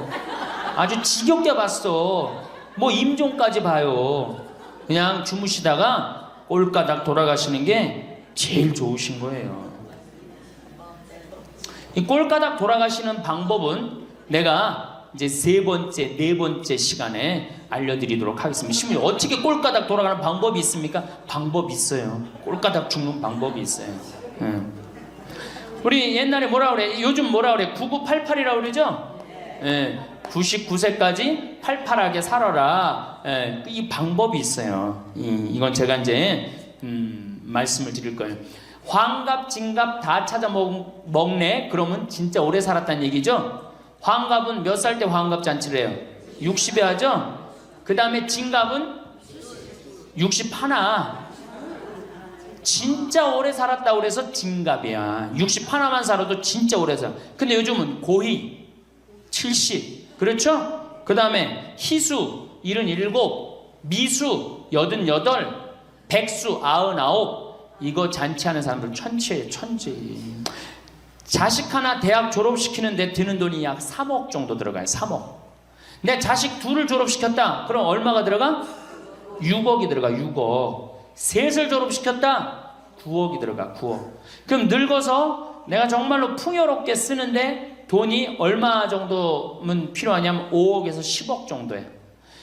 B: 아주 지겹게 봤어. 뭐 임종까지 봐요. 그냥 주무시다가 꼴까닥 돌아가시는 게 제일 좋으신 거예요. 이 꼴가닥 돌아가시는 방법은 내가 이제 세 번째, 네 번째 시간에 알려드리도록 하겠습니다. 시민이 어떻게 꼴가닥 돌아가는 방법이 있습니까? 방법이 있어요. 꼴가닥 죽는 방법이 있어요. 우리 옛날에 뭐라 그래? 요즘 뭐라 그래? 9988이라고 그러죠? 99세까지 팔팔하게 살아라. 이 방법이 있어요. 이건 제가 이제 말씀을 드릴 거예요. 환갑, 진갑 다 찾아 먹네. 그러면 진짜 오래 살았다는 얘기죠. 환갑은 몇 살 때 환갑 잔치를 해요? 60에 하죠. 그 다음에 진갑은 61. 진짜 오래 살았다고 그래서 진갑이야. 61만 살아도 진짜 오래 살아. 근데 요즘은 고희 70. 그렇죠? 그 다음에 희수 77, 미수 88, 백수 99. 이거 잔치하는 사람들 천치예요. 천치. 자식 하나 대학 졸업시키는데 드는 돈이 약 3억 정도 들어가요. 3억. 내 자식 둘을 졸업시켰다. 그럼 얼마가 들어가? 6억이 들어가. 6억. 셋을 졸업시켰다. 9억이 들어가. 9억. 그럼 늙어서 내가 정말로 풍요롭게 쓰는데 돈이 얼마 정도면 필요하냐면 5억에서 10억 정도예요.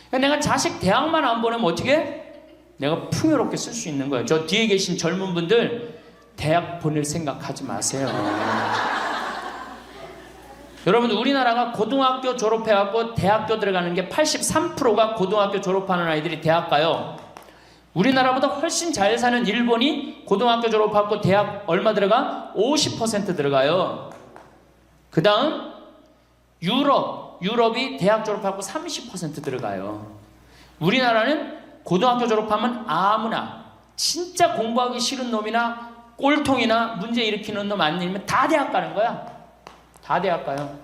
B: 그러니까 내가 자식 대학만 안 보내면 어떻게? 내가 풍요롭게 쓸 수 있는 거예요. 저 뒤에 계신 젊은 분들 대학 보낼 생각하지 마세요. 여러분, 우리나라가 고등학교 졸업해갖고 대학교 들어가는 게 83%가 고등학교 졸업하는 아이들이 대학 가요. 우리나라보다 훨씬 잘 사는 일본이 고등학교 졸업하고 대학 얼마 들어가? 50% 들어가요. 그 다음 유럽이 대학 졸업하고 30% 들어가요. 우리나라는 고등학교 졸업하면 아무나 진짜 공부하기 싫은 놈이나 꼴통이나 문제 일으키는 놈 아니면 다 대학 가는 거야. 다 대학 가요.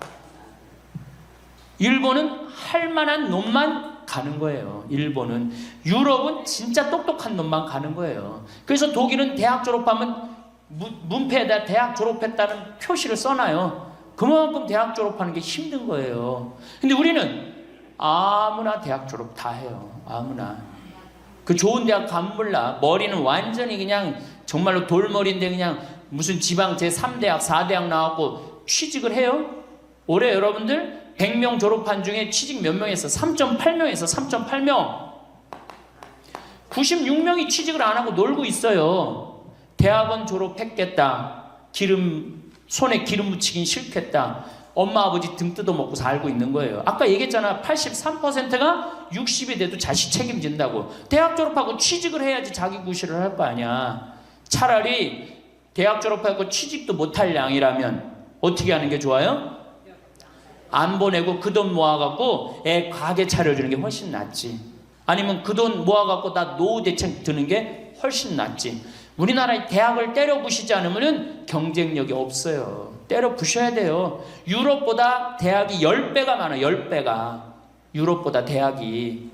B: 일본은 할 만한 놈만 가는 거예요. 일본은. 유럽은 진짜 똑똑한 놈만 가는 거예요. 그래서 독일은 대학 졸업하면 문패에다 대학 졸업했다는 표시를 써놔요. 그만큼 대학 졸업하는 게 힘든 거예요. 근데 우리는 아무나 대학 졸업 다 해요. 아무나. 그 좋은 대학 가면 몰라. 머리는 완전히 그냥 정말로 돌머리인데 그냥 무슨 지방 제3대학, 4대학 나왔고 취직을 해요? 올해 여러분들 100명 졸업한 중에 취직 몇 명 했어? 3.8명에서 3.8명. 96명이 취직을 안 하고 놀고 있어요. 대학원 졸업했겠다. 손에 기름 묻히긴 싫겠다. 엄마 아버지 등 뜯어먹고 살고 있는 거예요. 아까 얘기했잖아. 83%가 60이 돼도 자식 책임진다고. 대학 졸업하고 취직을 해야지 자기 구실을 할 거 아니야. 차라리 대학 졸업하고 취직도 못할 양이라면 어떻게 하는 게 좋아요? 안 보내고 그 돈 모아갖고 애 가게 차려주는 게 훨씬 낫지. 아니면 그 돈 모아갖고 나 노후 대책 드는 게 훨씬 낫지. 우리나라의 대학을 때려 부시지 않으면 경쟁력이 없어요. 때려 부셔야 돼요. 유럽보다 대학이 10배가 많아요. 10배가. 유럽보다 대학이.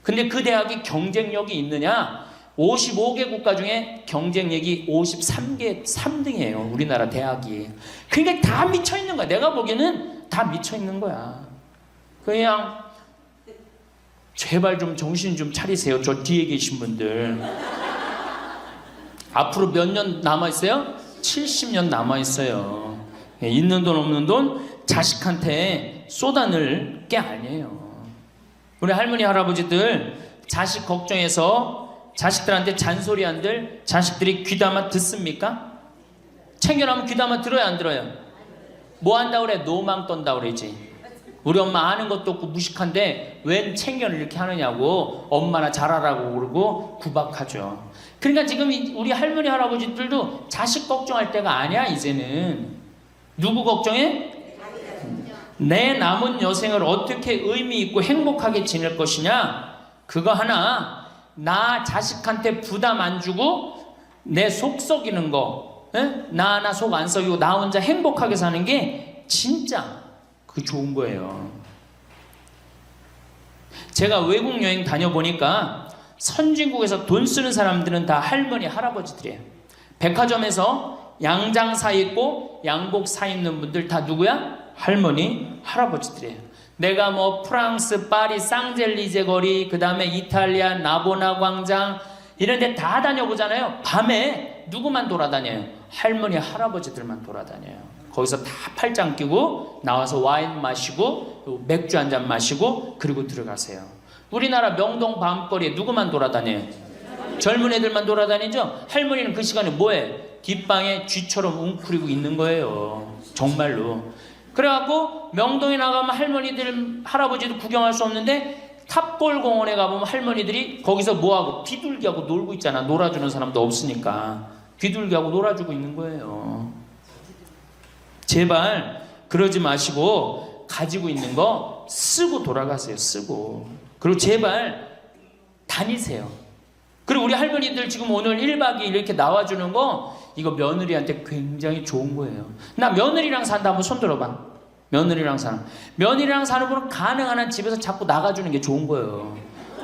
B: 근데 그 대학이 경쟁력이 있느냐? 55개 국가 중에 경쟁력이 53개 3등이에요. 우리나라 대학이. 그러니까 다 미쳐있는 거야. 내가 보기에는 다 미쳐있는 거야. 그냥 제발 좀 정신 좀 차리세요. 저 뒤에 계신 분들. 앞으로 몇 년 남아있어요? 70년 남아있어요. 있는 돈 없는 돈 자식한테 쏟아낼 게 아니에요. 우리 할머니 할아버지들 자식 걱정해서 자식들한테 잔소리한들 자식들이 귀담아 듣습니까? 챙겨나면 귀담아 들어야 안 들어요? 뭐 한다고 그래? 노망 떤다 그러지. 우리 엄마 아는 것도 없고 무식한데 웬 챙겨를 이렇게 하느냐고 엄마나 잘하라고 그러고 구박하죠. 그러니까 지금 우리 할머니 할아버지들도 자식 걱정할 때가 아니야. 이제는 누구 걱정해? 내 남은 여생을 어떻게 의미 있고 행복하게 지낼 것이냐. 그거 하나. 나 자식한테 부담 안 주고 내 속 썩이는 거, 나 하나 속 안 썩이고 나 혼자 행복하게 사는 게 진짜 그 좋은 거예요. 제가 외국 여행 다녀보니까 선진국에서 돈 쓰는 사람들은 다 할머니 할아버지들이에요. 백화점에서 양장 사 입고 양복 사 입는 분들 다 누구야? 할머니 할아버지들이에요. 내가 뭐 프랑스 파리 쌍젤리제 거리, 그 다음에 이탈리아 나보나 광장 이런 데 다 다녀보잖아요. 밤에 누구만 돌아다녀요? 할머니, 할아버지들만 돌아다녀요. 거기서 다 팔짱 끼고 나와서 와인 마시고 맥주 한 잔 마시고 그리고 들어가세요. 우리나라 명동 밤거리에 누구만 돌아다녀요? 젊은 애들만 돌아다니죠? 할머니는 그 시간에 뭐해? 뒷방에 쥐처럼 웅크리고 있는 거예요. 정말로. 그래갖고 명동에 나가면 할머니들, 할아버지도 구경할 수 없는데 탑골 공원에 가보면 할머니들이 거기서 뭐하고 비둘기하고 놀고 있잖아. 놀아주는 사람도 없으니까 비둘기하고 놀아주고 있는 거예요. 제발 그러지 마시고 가지고 있는 거 쓰고 돌아가세요. 쓰고. 그리고 제발 다니세요. 그리고 우리 할머니들 지금 오늘 1박 2일 이렇게 나와주는 거 이거 며느리한테 굉장히 좋은 거예요. 나 며느리랑 산다 한번 손 들어봐. 며느리랑 사는. 며느리랑 사는 분은 가능한 한 집에서 자꾸 나가주는 게 좋은 거예요.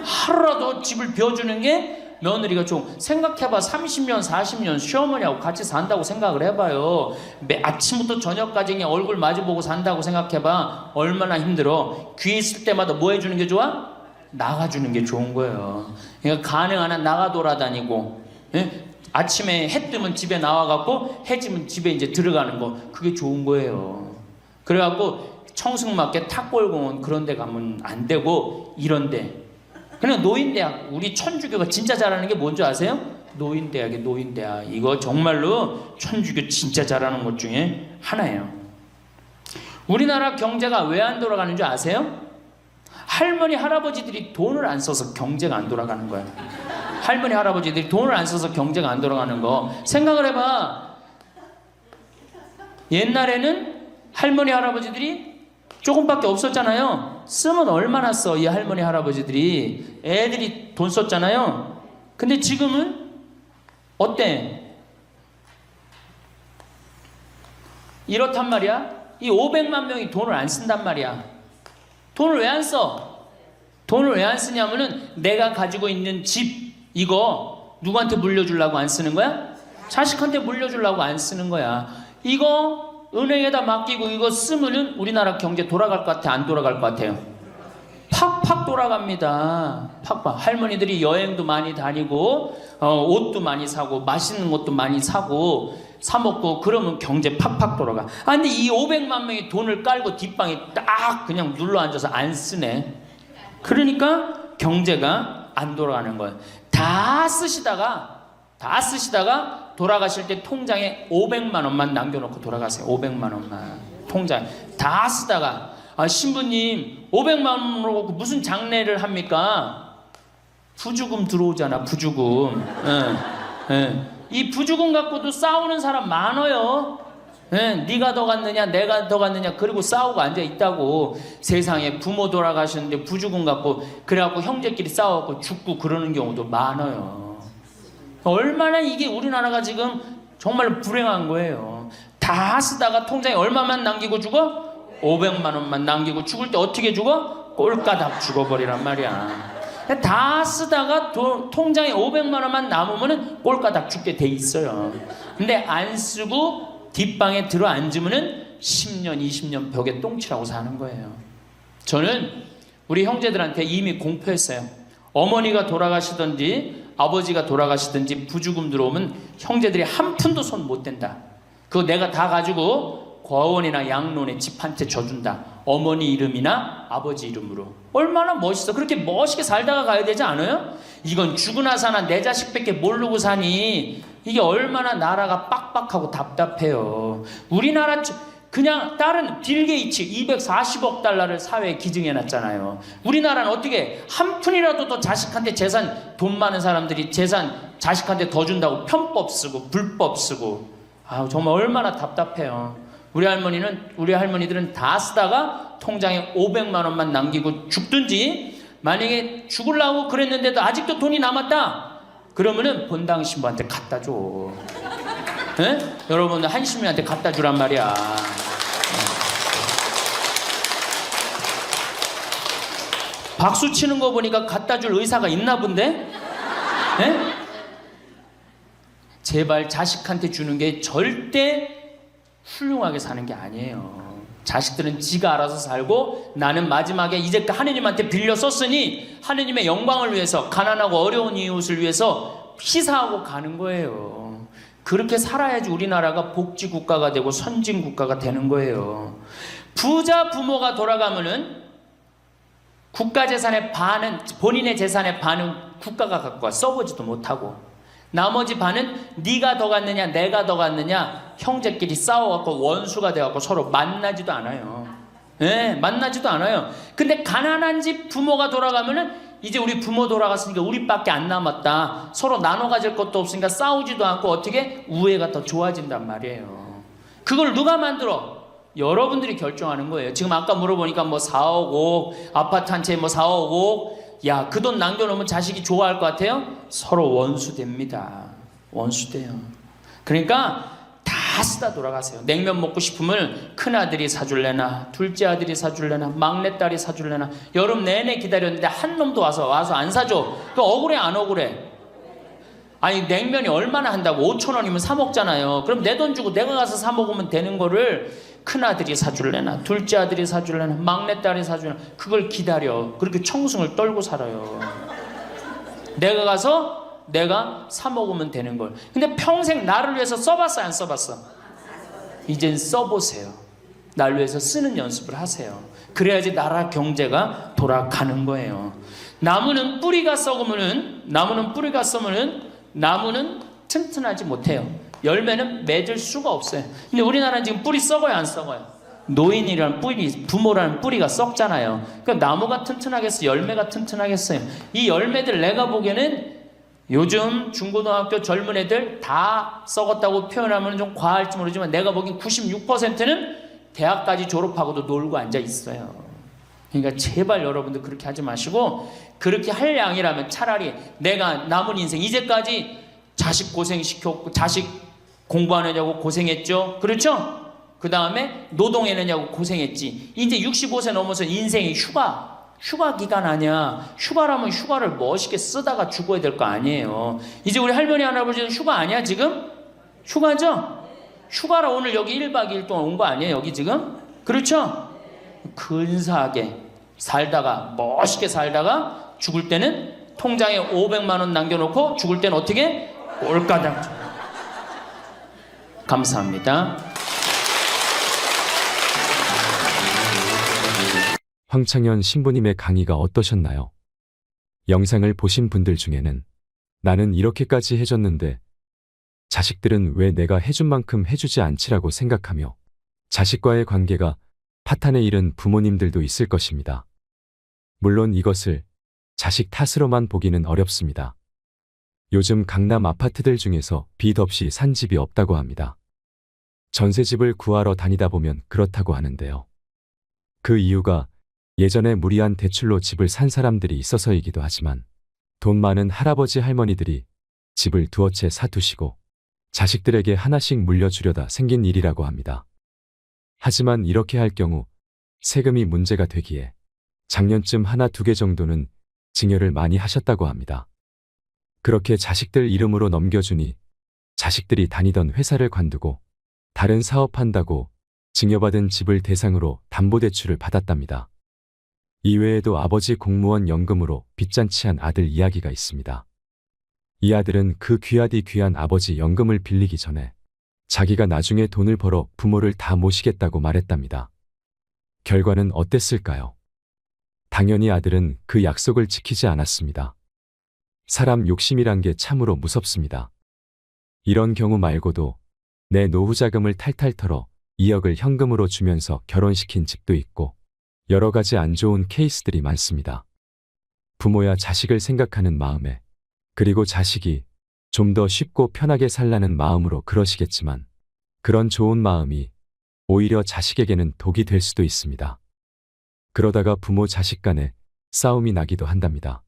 B: 하루라도 집을 비워주는 게 며느리가 좋은. 생각해봐. 30년 40년 시어머니하고 같이 산다고 생각을 해봐요. 아침부터 저녁까지 그냥 얼굴 마주보고 산다고 생각해봐. 얼마나 힘들어. 귀 있을 때마다 뭐 해주는 게 좋아? 나가주는 게 좋은 거예요. 그러니까 가능한 한 나가 돌아다니고, 예? 아침에 해 뜨면 집에 나와갖고 해 지면 집에 이제 들어가는 거, 그게 좋은 거예요. 그래갖고 청승맞게 탑골공원 그런 데 가면 안 되고 이런 데. 그냥 노인대학, 우리 천주교가 진짜 잘하는 게 뭔지 아세요? 노인대학이에요. 노인대학. 이거 정말로 천주교 진짜 잘하는 것 중에 하나예요. 우리나라 경제가 왜 안 돌아가는 줄 아세요? 할머니 할아버지들이 돈을 안 써서 경제가 안 돌아가는 거야. 할머니 할아버지들이 돈을 안 써서 경제가 안 돌아가는 거 생각을 해봐. 옛날에는 할머니 할아버지들이 조금밖에 없었잖아요. 쓰면 얼마나 써, 이 할머니 할아버지들이. 애들이 돈 썼잖아요. 근데 지금은 어때? 이렇단 말이야. 이 500만 명이 돈을 안 쓴단 말이야. 돈을 왜 안 써? 돈을 왜 안 쓰냐면은 내가 가지고 있는 집 이거 누구한테 물려주려고 안 쓰는 거야? 자식한테 물려주려고 안 쓰는 거야. 이거 은행에다 맡기고 이거 쓰면은 우리나라 경제 돌아갈 것 같아? 안 돌아갈 것 같아요? 팍팍 돌아갑니다. 팍팍. 할머니들이 여행도 많이 다니고 옷도 많이 사고 맛있는 것도 많이 사고 사 먹고 그러면 경제 팍팍 돌아가. 아 근데 이 500만 명이 돈을 깔고 뒷방에 딱 그냥 눌러 앉아서 안 쓰네. 그러니까 경제가 안 돌아가는 거예요. 다 쓰시다가 돌아가실 때 통장에 500만 원만 남겨놓고 돌아가세요. 500만 원만 통장에 다 쓰다가 신부님 500만 원으로 무슨 장례를 합니까? 부주금 들어오잖아. 부주금. 이 부주금 갖고도 싸우는 사람 많아요. 네가 더 갔느냐 내가 더 갔느냐 그리고 싸우고 앉아 있다고. 세상에 부모 돌아가셨는데 부주금 갖고 그래갖고 형제끼리 싸워갖고 죽고 그러는 경우도 많아요. 얼마나 이게 우리나라가 지금 정말 불행한 거예요. 다 쓰다가 통장에 얼마만 남기고 죽어? 500만 원만 남기고 죽을 때 어떻게 죽어? 꼴까닥 죽어버리란 말이야. 다 쓰다가 통장에 500만 원만 남으면 꼴까닥 죽게 돼 있어요. 근데 안 쓰고 뒷방에 들어 앉으면 10년 20년 벽에 똥치라고 사는 거예요. 저는 우리 형제들한테 이미 공표했어요. 어머니가 돌아가시든지 아버지가 돌아가시든지 부주금 들어오면 형제들이 한 푼도 손 못 댄다. 그거 내가 다 가지고 과원이나 양론에 집 한 채 져준다. 어머니 이름이나 아버지 이름으로. 얼마나 멋있어. 그렇게 멋있게 살다가 가야 되지 않아요? 이건 죽으나 사나 내 자식밖에 모르고 사니 이게 얼마나 나라가 빡빡하고 답답해요. 우리나라 그냥 다른 빌 게이츠 240억 달러를 사회에 기증해놨잖아요. 우리나라는 어떻게 한 푼이라도 더 자식한테 재산, 돈 많은 사람들이 재산 자식한테 더 준다고 편법 쓰고 불법 쓰고. 정말 얼마나 답답해요. 우리 할머니들은 다 쓰다가 통장에 500만 원만 남기고 죽든지, 만약에 죽으려고 그랬는데도 아직도 돈이 남았다 그러면은 본당 신부한테 갖다 줘. 여러분들 한신부한테 갖다 주란 말이야. 박수 치는 거 보니까 갖다 줄 의사가 있나 본데? 제발 자식한테 주는 게 절대 훌륭하게 사는 게 아니에요. 자식들은 지가 알아서 살고 나는 마지막에 이제 하느님한테 빌려 썼으니 하느님의 영광을 위해서 가난하고 어려운 이웃을 위해서 희사하고 가는 거예요. 그렇게 살아야지 우리나라가 복지국가가 되고 선진국가가 되는 거예요. 부자 부모가 돌아가면은 국가 재산의 반은, 본인의 재산의 반은 국가가 갖고 와 써보지도 못하고, 나머지 반은 네가 더 갖느냐 내가 더 갖느냐 형제끼리 싸워갖고 원수가 돼갖고 서로 만나지도 않아요. 예, 만나지도 않아요. 근데 가난한 집 부모가 돌아가면은 이제 우리 부모 돌아갔으니까 우리밖에 안 남았다, 서로 나눠 가질 것도 없으니까 싸우지도 않고 어떻게 우애가 더 좋아진단 말이에요. 그걸 누가 만들어? 여러분들이 결정하는 거예요. 지금 아까 물어보니까 뭐 4억 5억 아파트 한 채 뭐 4억 5억, 야, 그 돈 남겨놓으면 자식이 좋아할 것 같아요? 서로 원수됩니다. 원수돼요. 그러니까 다 쓰다 돌아가세요. 냉면 먹고 싶으면 큰아들이 사줄래나 둘째 아들이 사줄래나 막내딸이 사줄래나 여름 내내 기다렸는데 한 놈도 와서 안 사줘. 그 억울해 안 억울해? 아니 냉면이 얼마나 한다고? 5,000원이면 사 먹잖아요. 그럼 내 돈 주고 내가 가서 사 먹으면 되는 거를 큰아들이 사줄래나 둘째 아들이 사줄래나 막내딸이 사줄래나 그걸 기다려. 그렇게 청승을 떨고 살아요. 내가 가서 내가 사 먹으면 되는 걸. 근데 평생 나를 위해서 써봤어 안 써봤어? 이젠 써보세요. 나를 위해서 쓰는 연습을 하세요. 그래야지 나라 경제가 돌아가는 거예요. 나무는 뿌리가 썩으면은 나무는 튼튼하지 못해요. 열매는 맺을 수가 없어요. 근데 우리나라는 지금 뿌리 썩어요 안 썩어요? 노인이라는 뿌리, 부모라는 뿌리가 썩잖아요. 그러니까 나무가 튼튼하겠어요? 열매가 튼튼하겠어요? 이 열매들 내가 보기에는 요즘 중고등학교 젊은 애들 다 썩었다고 표현하면 좀 과할지 모르지만 내가 보기엔 96%는 대학까지 졸업하고도 놀고 앉아 있어요. 그러니까 제발 여러분들 그렇게 하지 마시고, 그렇게 할 양이라면 차라리 내가 남은 인생 이제까지 자식 고생시켰고 자식 공부 안 하냐고 고생했죠. 그렇죠? 그 다음에 노동해내냐고 고생했지. 이제 65세 넘어서 인생이 휴가 기간 아니야. 휴가라면 휴가를 멋있게 쓰다가 죽어야 될 거 아니에요. 이제 우리 할머니 할아버지는 휴가 아니야 지금? 휴가죠? 휴가라 오늘 여기 1박 2일 동안 온 거 아니에요 여기 지금? 그렇죠? 근사하게 살다가 멋있게 살다가 죽을 때는 통장에 500만 원 남겨놓고 죽을 때는 어떻게? 꼴가닥. 감사합니다.
A: 황창현 신부님의 강의가 어떠셨나요? 영상을 보신 분들 중에는 나는 이렇게까지 해줬는데 자식들은 왜 내가 해준 만큼 해주지 않지라고 생각하며 자식과의 관계가 파탄에 이른 부모님들도 있을 것입니다. 물론 이것을 자식 탓으로만 보기는 어렵습니다. 요즘 강남 아파트들 중에서 빚 없이 산 집이 없다고 합니다. 전세집을 구하러 다니다 보면 그렇다고 하는데요. 그 이유가 예전에 무리한 대출로 집을 산 사람들이 있어서이기도 하지만 돈 많은 할아버지 할머니들이 집을 두어 채 사두시고 자식들에게 하나씩 물려주려다 생긴 일이라고 합니다. 하지만 이렇게 할 경우 세금이 문제가 되기에 작년쯤 하나 두 개 정도는 증여를 많이 하셨다고 합니다. 그렇게 자식들 이름으로 넘겨주니 자식들이 다니던 회사를 관두고 다른 사업한다고 증여받은 집을 대상으로 담보대출을 받았답니다. 이외에도 아버지 공무원 연금으로 빚잔치한 아들 이야기가 있습니다. 이 아들은 그 귀하디 귀한 아버지 연금을 빌리기 전에 자기가 나중에 돈을 벌어 부모를 다 모시겠다고 말했답니다. 결과는 어땠을까요? 당연히 아들은 그 약속을 지키지 않았습니다. 사람 욕심이란 게 참으로 무섭습니다. 이런 경우 말고도 내 노후 자금을 탈탈 털어 2억을 현금으로 주면서 결혼시킨 집도 있고 여러 가지 안 좋은 케이스들이 많습니다. 부모야 자식을 생각하는 마음에, 그리고 자식이 좀 더 쉽고 편하게 살라는 마음으로 그러시겠지만 그런 좋은 마음이 오히려 자식에게는 독이 될 수도 있습니다. 그러다가 부모 자식 간에 싸움이 나기도 한답니다.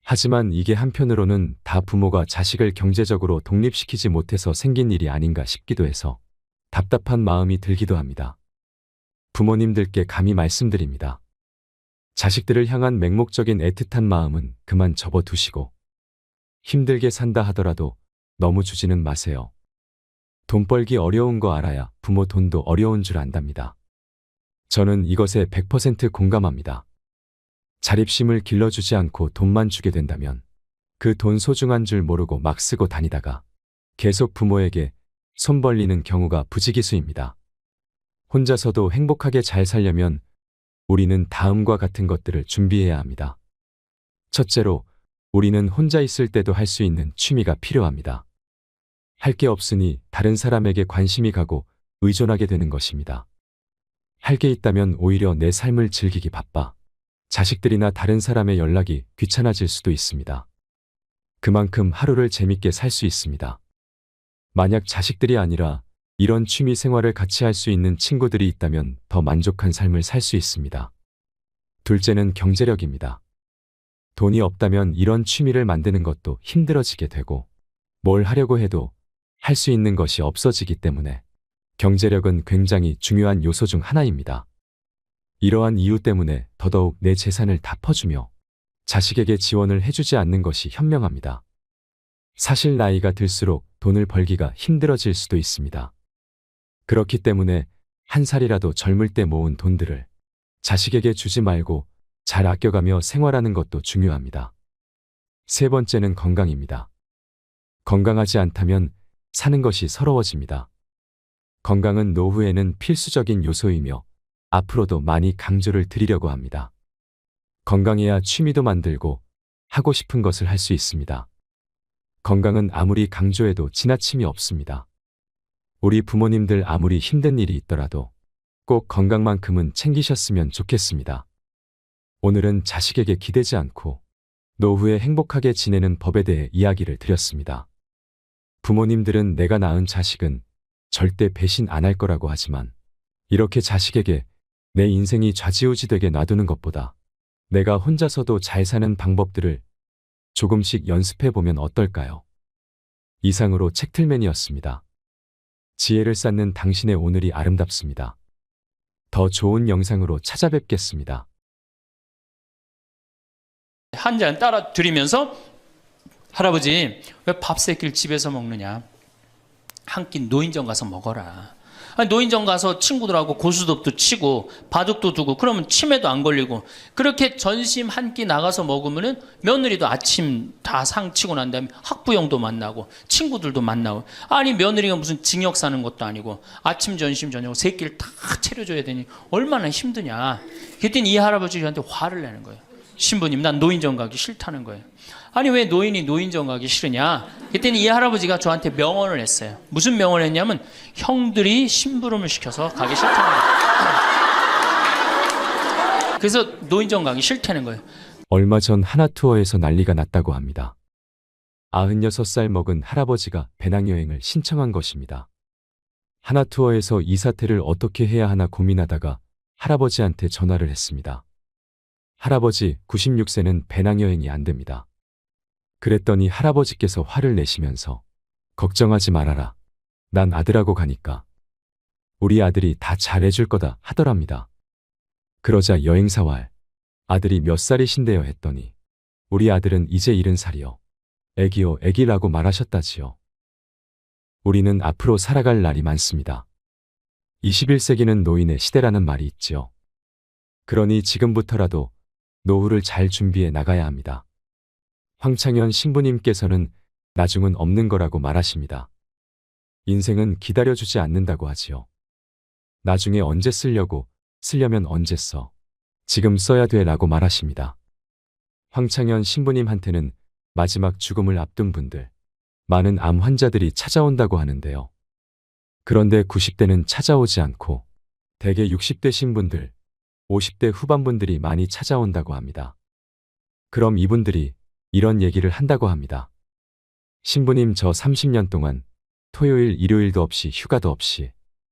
A: 하지만 이게 한편으로는 다 부모가 자식을 경제적으로 독립시키지 못해서 생긴 일이 아닌가 싶기도 해서 답답한 마음이 들기도 합니다. 부모님들께 감히 말씀드립니다. 자식들을 향한 맹목적인 애틋한 마음은 그만 접어두시고 힘들게 산다 하더라도 너무 주지는 마세요. 돈 벌기 어려운 거 알아야 부모 돈도 어려운 줄 안답니다. 저는 이것에 100% 공감합니다. 자립심을 길러주지 않고 돈만 주게 된다면 그 돈 소중한 줄 모르고 막 쓰고 다니다가 계속 부모에게 손 벌리는 경우가 부지기수입니다. 혼자서도 행복하게 잘 살려면 우리는 다음과 같은 것들을 준비해야 합니다. 첫째로, 우리는 혼자 있을 때도 할 수 있는 취미가 필요합니다. 할 게 없으니 다른 사람에게 관심이 가고 의존하게 되는 것입니다. 할 게 있다면 오히려 내 삶을 즐기기 바빠 자식들이나 다른 사람의 연락이 귀찮아질 수도 있습니다. 그만큼 하루를 재밌게 살 수 있습니다. 만약 자식들이 아니라 이런 취미 생활을 같이 할 수 있는 친구들이 있다면 더 만족한 삶을 살 수 있습니다. 둘째는 경제력입니다. 돈이 없다면 이런 취미를 만드는 것도 힘들어지게 되고 뭘 하려고 해도 할 수 있는 것이 없어지기 때문에 경제력은 굉장히 중요한 요소 중 하나입니다. 이러한 이유 때문에 더더욱 내 재산을 다 퍼주며 자식에게 지원을 해주지 않는 것이 현명합니다. 사실 나이가 들수록 돈을 벌기가 힘들어질 수도 있습니다. 그렇기 때문에 한 살이라도 젊을 때 모은 돈들을 자식에게 주지 말고 잘 아껴가며 생활하는 것도 중요합니다. 세 번째는 건강입니다. 건강하지 않다면 사는 것이 서러워집니다. 건강은 노후에는 필수적인 요소이며 앞으로도 많이 강조를 드리려고 합니다. 건강해야 취미도 만들고 하고 싶은 것을 할 수 있습니다. 건강은 아무리 강조해도 지나침이 없습니다. 우리 부모님들 아무리 힘든 일이 있더라도 꼭 건강만큼은 챙기셨으면 좋겠습니다. 오늘은 자식에게 기대지 않고 노후에 행복하게 지내는 법에 대해 이야기를 드렸습니다. 부모님들은 내가 낳은 자식은 절대 배신 안 할 거라고 하지만 이렇게 자식에게 내 인생이 좌지우지되게 놔두는 것보다 내가 혼자서도 잘 사는 방법들을 조금씩 연습해 보면 어떨까요? 이상으로 책틀맨이었습니다. 지혜를 쌓는 당신의 오늘이 아름답습니다. 더 좋은 영상으로 찾아뵙겠습니다.
B: 한 잔 따라 드리면서 할아버지 왜 밥 새끼를 집에서 먹느냐? 한 끼 노인정 가서 먹어라. 아니, 노인정 가서 친구들하고 고스톱도 치고 바둑도 두고 그러면 치매도 안 걸리고 그렇게 전심 한 끼 나가서 먹으면은 며느리도 아침 다 상 치고 난 다음에 학부형도 만나고 친구들도 만나고 아니 며느리가 무슨 징역 사는 것도 아니고 아침 점심 저녁 세 끼를 다 차려줘야 되니 얼마나 힘드냐. 그랬더니 이 할아버지가 저한테 화를 내는 거예요. 신부님 난 노인정 가기 싫다는 거예요. 아니 왜 노인이 노인정 가기 싫으냐. 그랬더니 이 할아버지가 저한테 명언을 했어요. 무슨 명언을 했냐면 형들이 심부름을 시켜서 가기 싫다는 거예요. 그래서 노인정 가기 싫다는 거예요.
A: 얼마 전 하나투어에서 난리가 났다고 합니다. 96살 먹은 할아버지가 배낭여행을 신청한 것입니다. 하나투어에서 이 사태를 어떻게 해야 하나 고민하다가 할아버지한테 전화를 했습니다. 할아버지 96세는 배낭여행이 안 됩니다. 그랬더니 할아버지께서 화를 내시면서 걱정하지 말아라. 난 아들하고 가니까 우리 아들이 다 잘해줄 거다 하더랍니다. 그러자 여행사와 아들이 몇 살이신데요 했더니 우리 아들은 이제 70살이요. 애기요 애기라고 말하셨다지요. 우리는 앞으로 살아갈 날이 많습니다. 21세기는 노인의 시대라는 말이 있지요. 그러니 지금부터라도 노후를 잘 준비해 나가야 합니다. 황창현 신부님께서는 나중은 없는 거라고 말하십니다. 인생은 기다려주지 않는다고 하지요. 나중에 언제 쓰려면 언제 써. 지금 써야 돼 라고 말하십니다. 황창현 신부님한테는 마지막 죽음을 앞둔 분들, 많은 암 환자들이 찾아온다고 하는데요. 그런데 90대는 찾아오지 않고 대개 60대 신분들, 50대 후반분들이 많이 찾아온다고 합니다. 그럼 이분들이 이런 얘기를 한다고 합니다. 신부님 저 30년 동안 토요일 일요일도 없이 휴가도 없이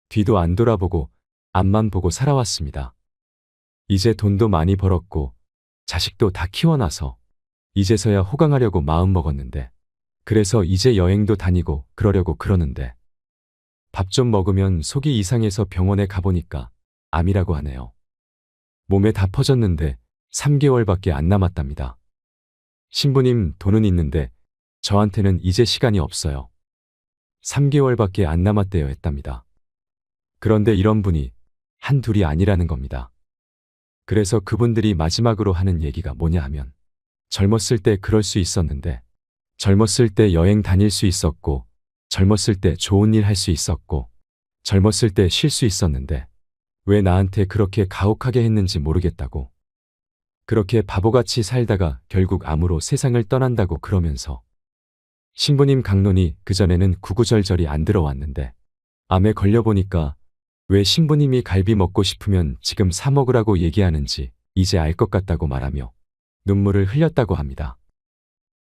A: 뒤도 안 돌아보고 앞만 보고 살아왔습니다. 이제 돈도 많이 벌었고 자식도 다 키워놔서 이제서야 호강하려고 마음먹었는데 그래서 이제 여행도 다니고 그러려고 그러는데 밥 좀 먹으면 속이 이상해서 병원에 가보니까 암이라고 하네요. 몸에 다 퍼졌는데 3개월밖에 안 남았답니다. 신부님 돈은 있는데 저한테는 이제 시간이 없어요. 3개월밖에 안 남았대요 했답니다. 그런데 이런 분이 한둘이 아니라는 겁니다. 그래서 그분들이 마지막으로 하는 얘기가 뭐냐 하면 젊었을 때 그럴 수 있었는데 젊었을 때 여행 다닐 수 있었고 젊었을 때 좋은 일 할 수 있었고, 젊었을 때 쉴 수 있었는데, 왜 나한테 그렇게 가혹하게 했는지 모르겠다고. 그렇게 바보같이 살다가 결국 암으로 세상을 떠난다고 그러면서 신부님 강론이 그전에는 구구절절이 안 들어왔는데 암에 걸려보니까 왜 신부님이 갈비 먹고 싶으면 지금 사 먹으라고 얘기하는지 이제 알 것 같다고 말하며 눈물을 흘렸다고 합니다.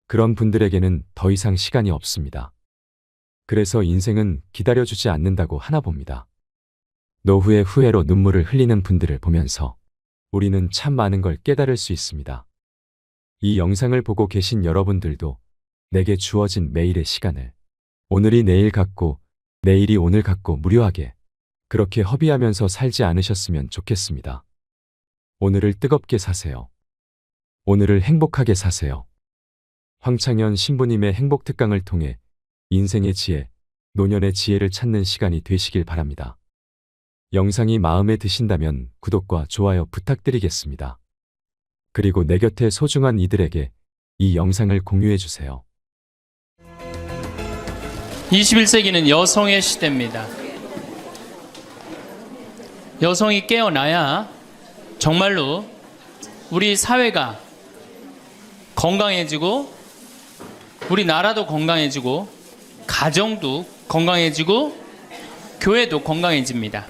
A: 그런 분들에게는 더 이상 시간이 없습니다. 그래서 인생은 기다려주지 않는다고 하나 봅니다. 노후의 후회로 눈물을 흘리는 분들을 보면서 우리는 참 많은 걸 깨달을 수 있습니다. 이 영상을 보고 계신 여러분들도 내게 주어진 매일의 시간을 오늘이 내일 같고 내일이 오늘 같고 무료하게 그렇게 허비하면서 살지 않으셨으면 좋겠습니다. 오늘을 뜨겁게 사세요. 오늘을 행복하게 사세요. 황창현 신부님의 행복특강을 통해 인생의 지혜, 노년의 지혜를 찾는 시간이 되시길 바랍니다. 영상이 마음에 드신다면 구독과 좋아요 부탁드리겠습니다. 그리고 내 곁에 소중한 이들에게 이 영상을 공유해 주세요.
B: 21세기는 여성의 시대입니다. 여성이 깨어나야 정말로 우리 사회가 건강해지고 우리 나라도 건강해지고 가정도 건강해지고 교회도 건강해집니다.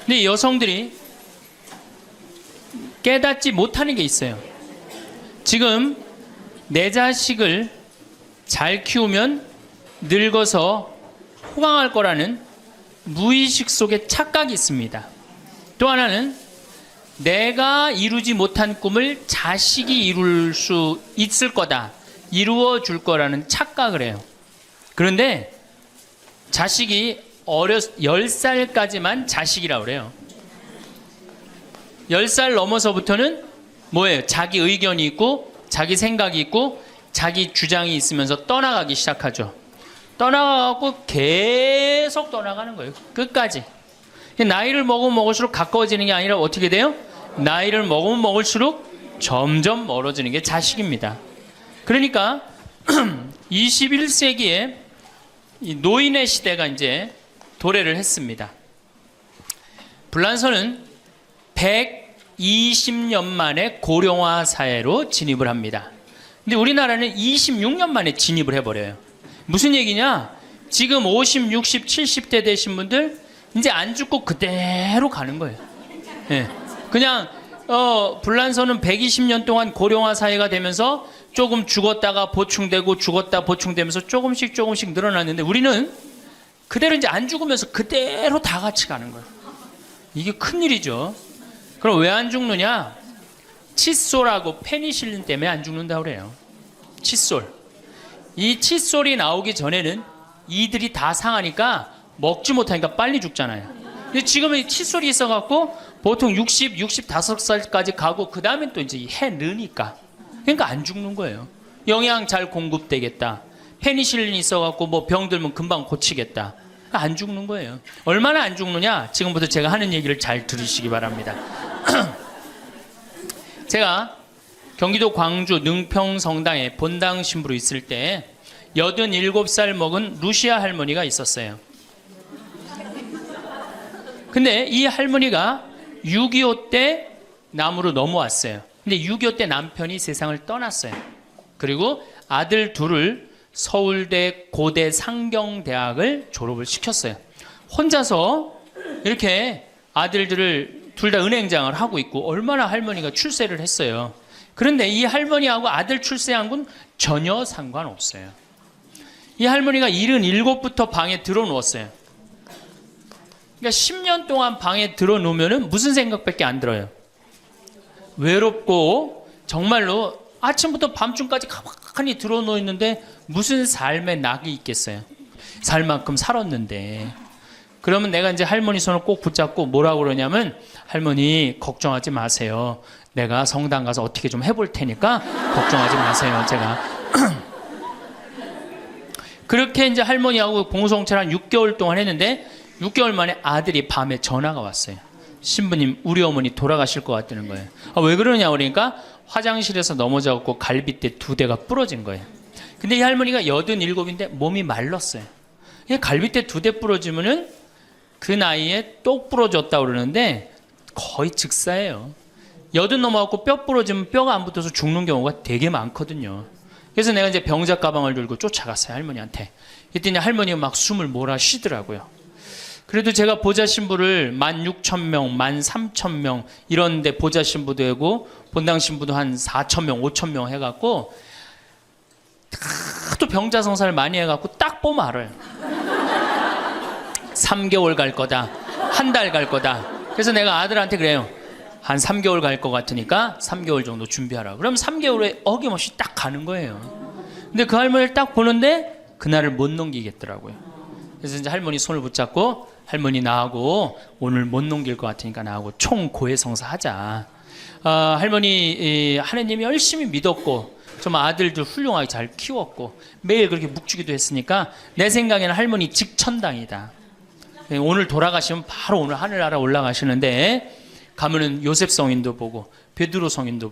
B: 근데 여성들이 깨닫지 못하는 게 있어요. 지금 내 자식을 잘 키우면 늙어서 호강할 거라는 무의식 속에 착각이 있습니다. 또 하나는 내가 이루지 못한 꿈을 자식이 이룰 수 있을 거다, 이루어 줄 거라는 착각을 해요. 그런데 자식이 10살까지만 자식이라고 그래요. 10살 넘어서부터는 뭐예요? 자기 의견이 있고 자기 생각이 있고 자기 주장이 있으면서 떠나가기 시작하죠. 떠나가고 계속 떠나가는 거예요. 끝까지. 나이를 먹으면 먹을수록 가까워지는 게 아니라 어떻게 돼요? 나이를 먹으면 먹을수록 점점 멀어지는 게 자식입니다. 그러니까 21세기에 이 노인의 시대가 이제 도래를 했습니다. 불란서는 120년 만에 고령화 사회로 진입을 합니다. 근데 우리나라는 26년 만에 진입을 해버려요. 무슨 얘기냐? 지금 50, 60, 70대 되신 분들 이제 안 죽고 그대로 가는 거예요. 네. 그냥 불란서는 120년 동안 고령화 사회가 되면서 조금 죽었다가 보충되고 죽었다 보충되면서 조금씩 늘어났는데 우리는 그대로 이제 안 죽으면서 그대로 다 같이 가는 거예요. 이게 큰일이죠. 그럼 왜 안 죽느냐? 칫솔하고 페니실린 때문에 안 죽는다고 그래요. 칫솔. 이 칫솔이 나오기 전에는 이들이 다 상하니까 먹지 못하니까 빨리 죽잖아요. 근데 지금은 칫솔이 있어갖고 보통 60, 65살까지 가고 그 다음에 또 이제 해 느니까. 그러니까 안 죽는 거예요. 영양 잘 공급되겠다. 페니실린이 있어갖고 뭐 병 들면 금방 고치겠다. 안 죽는 거예요. 얼마나 안 죽느냐? 지금부터 제가 하는 얘기를 잘 들으시기 바랍니다. 제가 경기도 광주 능평 성당에 본당 신부로 있을 때 87살 먹은 루시아 할머니가 있었어요. 근데 이 할머니가 6.25 때 남으로 넘어왔어요. 근데 6.25 때 남편이 세상을 떠났어요. 그리고 아들 둘을 서울대, 고대, 상경대학을 졸업을 시켰어요. 혼자서 이렇게 아들들을 둘 다 은행장을 하고 있고 얼마나 할머니가 출세를 했어요. 그런데 이 할머니하고 아들 출세한 건 전혀 상관없어요. 이 할머니가 77부터 방에 들어누웠어요. 그러니까 10년 동안 방에 들어놓으면 무슨 생각밖에 안 들어요. 외롭고 정말로 아침부터 밤중까지 가만히 들어놓여 있는데 무슨 삶의 낙이 있겠어요. 살 만큼 살았는데. 그러면 내가 이제 할머니 손을 꼭 붙잡고 뭐라고 그러냐면, 할머니 걱정하지 마세요. 내가 성당 가서 어떻게 좀 해볼 테니까 걱정하지 마세요. 제가 그렇게 이제 할머니하고 공동체를 한 6개월 동안 했는데 6개월 만에 아들이 밤에 전화가 왔어요. 신부님, 우리 어머니 돌아가실 것 같다는 거예요. 왜 그러냐 그러니까 화장실에서 넘어져갖고 갈비뼈 2대가 부러진 거예요. 근데 이 할머니가 87인데 몸이 말랐어요. 갈비뼈 2대 부러지면은 그 나이에 똑 부러졌다 그러는데 거의 즉사예요. 80 넘어갖고 뼈 부러지면 뼈가 안 붙어서 죽는 경우가 되게 많거든요. 그래서 내가 이제 병자 가방을 들고 쫓아갔어요, 할머니한테. 그랬더니 할머니가 막 숨을 몰아쉬더라고요. 그래도 제가 보좌 신부를 16,000명, 13,000명 이런 데 보좌 신부도 하고 본당 신부도 한 4,000명, 5,000명 해갖고 하도 병자 성사를 많이 해갖고 딱 보면 알아요. 3개월 갈 거다, 한 달 갈 거다. 그래서 내가 아들한테 그래요. 한 3개월 갈 것 같으니까 3개월 정도 준비하라. 그럼 3개월에 어김없이 딱 가는 거예요. 근데 그 할머니를 딱 보는데 그날을 못 넘기겠더라고요. 그래서 이제 할머니 손을 붙잡고 할머니 나하고 오늘 못 넘길 것 같으니까 나하고 총고해성사 하자. 할머니 하느님이 열심히 믿었고 좀 아들들 훌륭하게 잘 키웠고 매일 그렇게 묵주기도 했으니까 내 생각에는 할머니 직천당이다. 오늘 돌아가시면 바로 오늘 하늘나라 올라가시는데 가면은 요셉 성인도 보고 베드로 성인도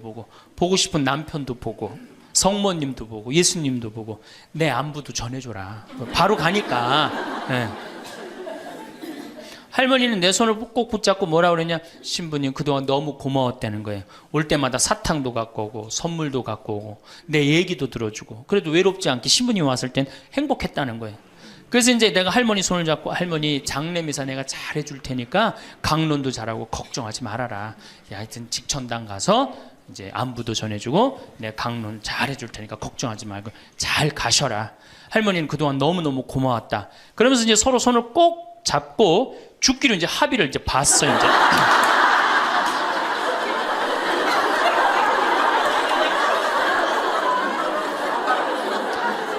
B: 보고 싶은 남편도 보고 성모님도 보고 예수님도 보고 내 안부도 전해줘라. 바로 가니까. 네. 할머니는 내 손을 꼭 붙잡고 뭐라 그러냐, 신부님 그동안 너무 고마웠다는 거예요. 올 때마다 사탕도 갖고 오고 선물도 갖고 오고 내 얘기도 들어주고 그래도 외롭지 않게 신부님 왔을 땐 행복했다는 거예요. 그래서 이제 내가 할머니 손을 잡고 할머니 장례미사 내가 잘 해줄 테니까 강론도 잘하고 걱정하지 말아라. 하여튼 직천당 가서 이제 안부도 전해주고 내가 강론 잘 해줄 테니까 걱정하지 말고 잘 가셔라. 할머니는 그동안 너무너무 고마웠다. 그러면서 이제 서로 손을 꼭 잡고 죽기로 이제 합의를 이제 봤어요. 이제.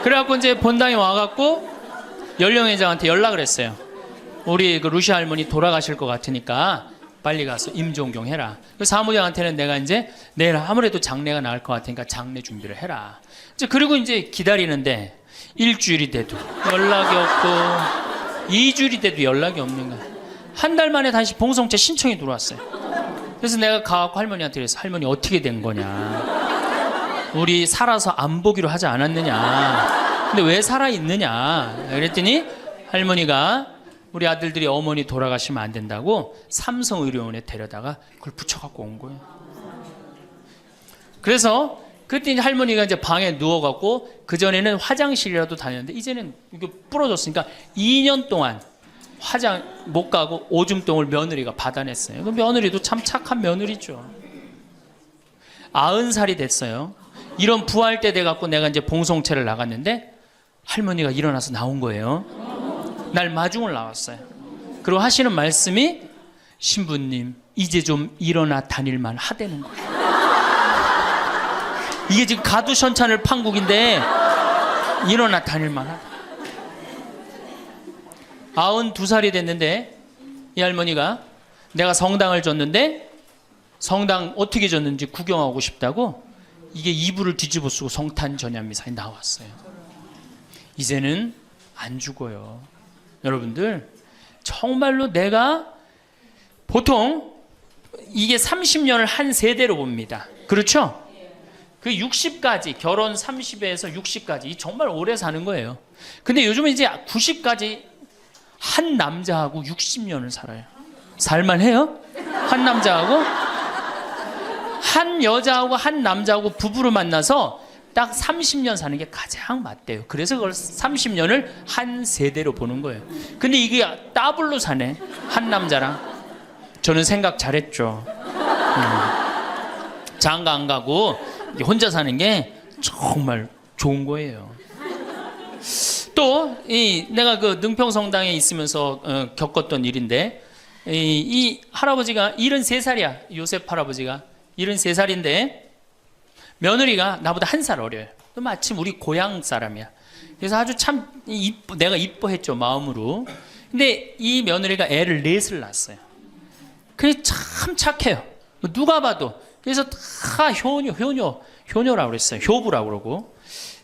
B: 그래갖고 이제 본당에 와갖고 연령회장한테 연락을 했어요. 우리 그 루시 할머니 돌아가실 것 같으니까 빨리 가서 임종경 해라. 그 사무장한테는 내가 이제 내일 아무래도 장례가 나을 것 같으니까 장례 준비를 해라. 이제 그리고 이제 기다리는데 일주일이 돼도 연락이 없고 2주일이 돼도 연락이 없는 거야. 한 달 만에 다시 봉송체 신청이 들어왔어요. 그래서 내가 가갖고 할머니한테 그래서 할머니 어떻게 된 거냐. 우리 살아서 안 보기로 하지 않았느냐. 근데 왜 살아있느냐. 그랬더니 할머니가 우리 아들들이 어머니 돌아가시면 안 된다고 삼성의료원에 데려다가 그걸 붙여갖고 온 거예요. 그래서 그때 이제 할머니가 이제 방에 누워갖고 그전에는 화장실이라도 다녔는데 이제는 이게 부러졌으니까 2년 동안 화장 못 가고 오줌똥을 며느리가 받아냈어요. 그 며느리도 참 착한 며느리죠. 90살이 됐어요. 이런 부활 때 돼갖고 내가 이제 봉송체를 나갔는데 할머니가 일어나서 나온 거예요. 날 마중을 나왔어요. 그리고 하시는 말씀이 신부님 이제 좀 일어나 다닐만 하다는 거예요. 이게 지금 가두션찬을 판국인데 일어나 다닐만 하다. 92살이 됐는데 이 할머니가 내가 성당을 줬는데 성당 어떻게 줬는지 구경하고 싶다고 이게 이불을 뒤집어 쓰고 성탄 전야미사에 나왔어요. 이제는 안 죽어요. 여러분들 정말로 내가 보통 이게 30년을 한 세대로 봅니다. 그렇죠? 그 60까지 결혼 30에서 60까지 정말 오래 사는 거예요. 근데 요즘은 이제 90까지 한 남자하고 60년을 살아요. 살만해요? 한 남자하고 한 여자하고 한 남자하고 부부로 만나서 딱 30년 사는 게 가장 맞대요. 그래서 그걸 30년을 한 세대로 보는 거예요. 근데 이게 더블로 사네. 한 남자랑. 저는 생각 잘했죠. 장가 안 가고 혼자 사는 게 정말 좋은 거예요. 또 내가 그 능평성당에 있으면서 겪었던 일인데 이 할아버지가 73살이야. 요셉 할아버지가 73살인데 며느리가 나보다 1살 어려요. 또 마침 우리 고향 사람이야. 그래서 아주 참 내가 이뻐했죠, 마음으로. 근데 이 며느리가 애를 4을 낳았어요. 그게 참 착해요. 누가 봐도. 그래서 다 효녀라고 그랬어요. 효부라고 그러고.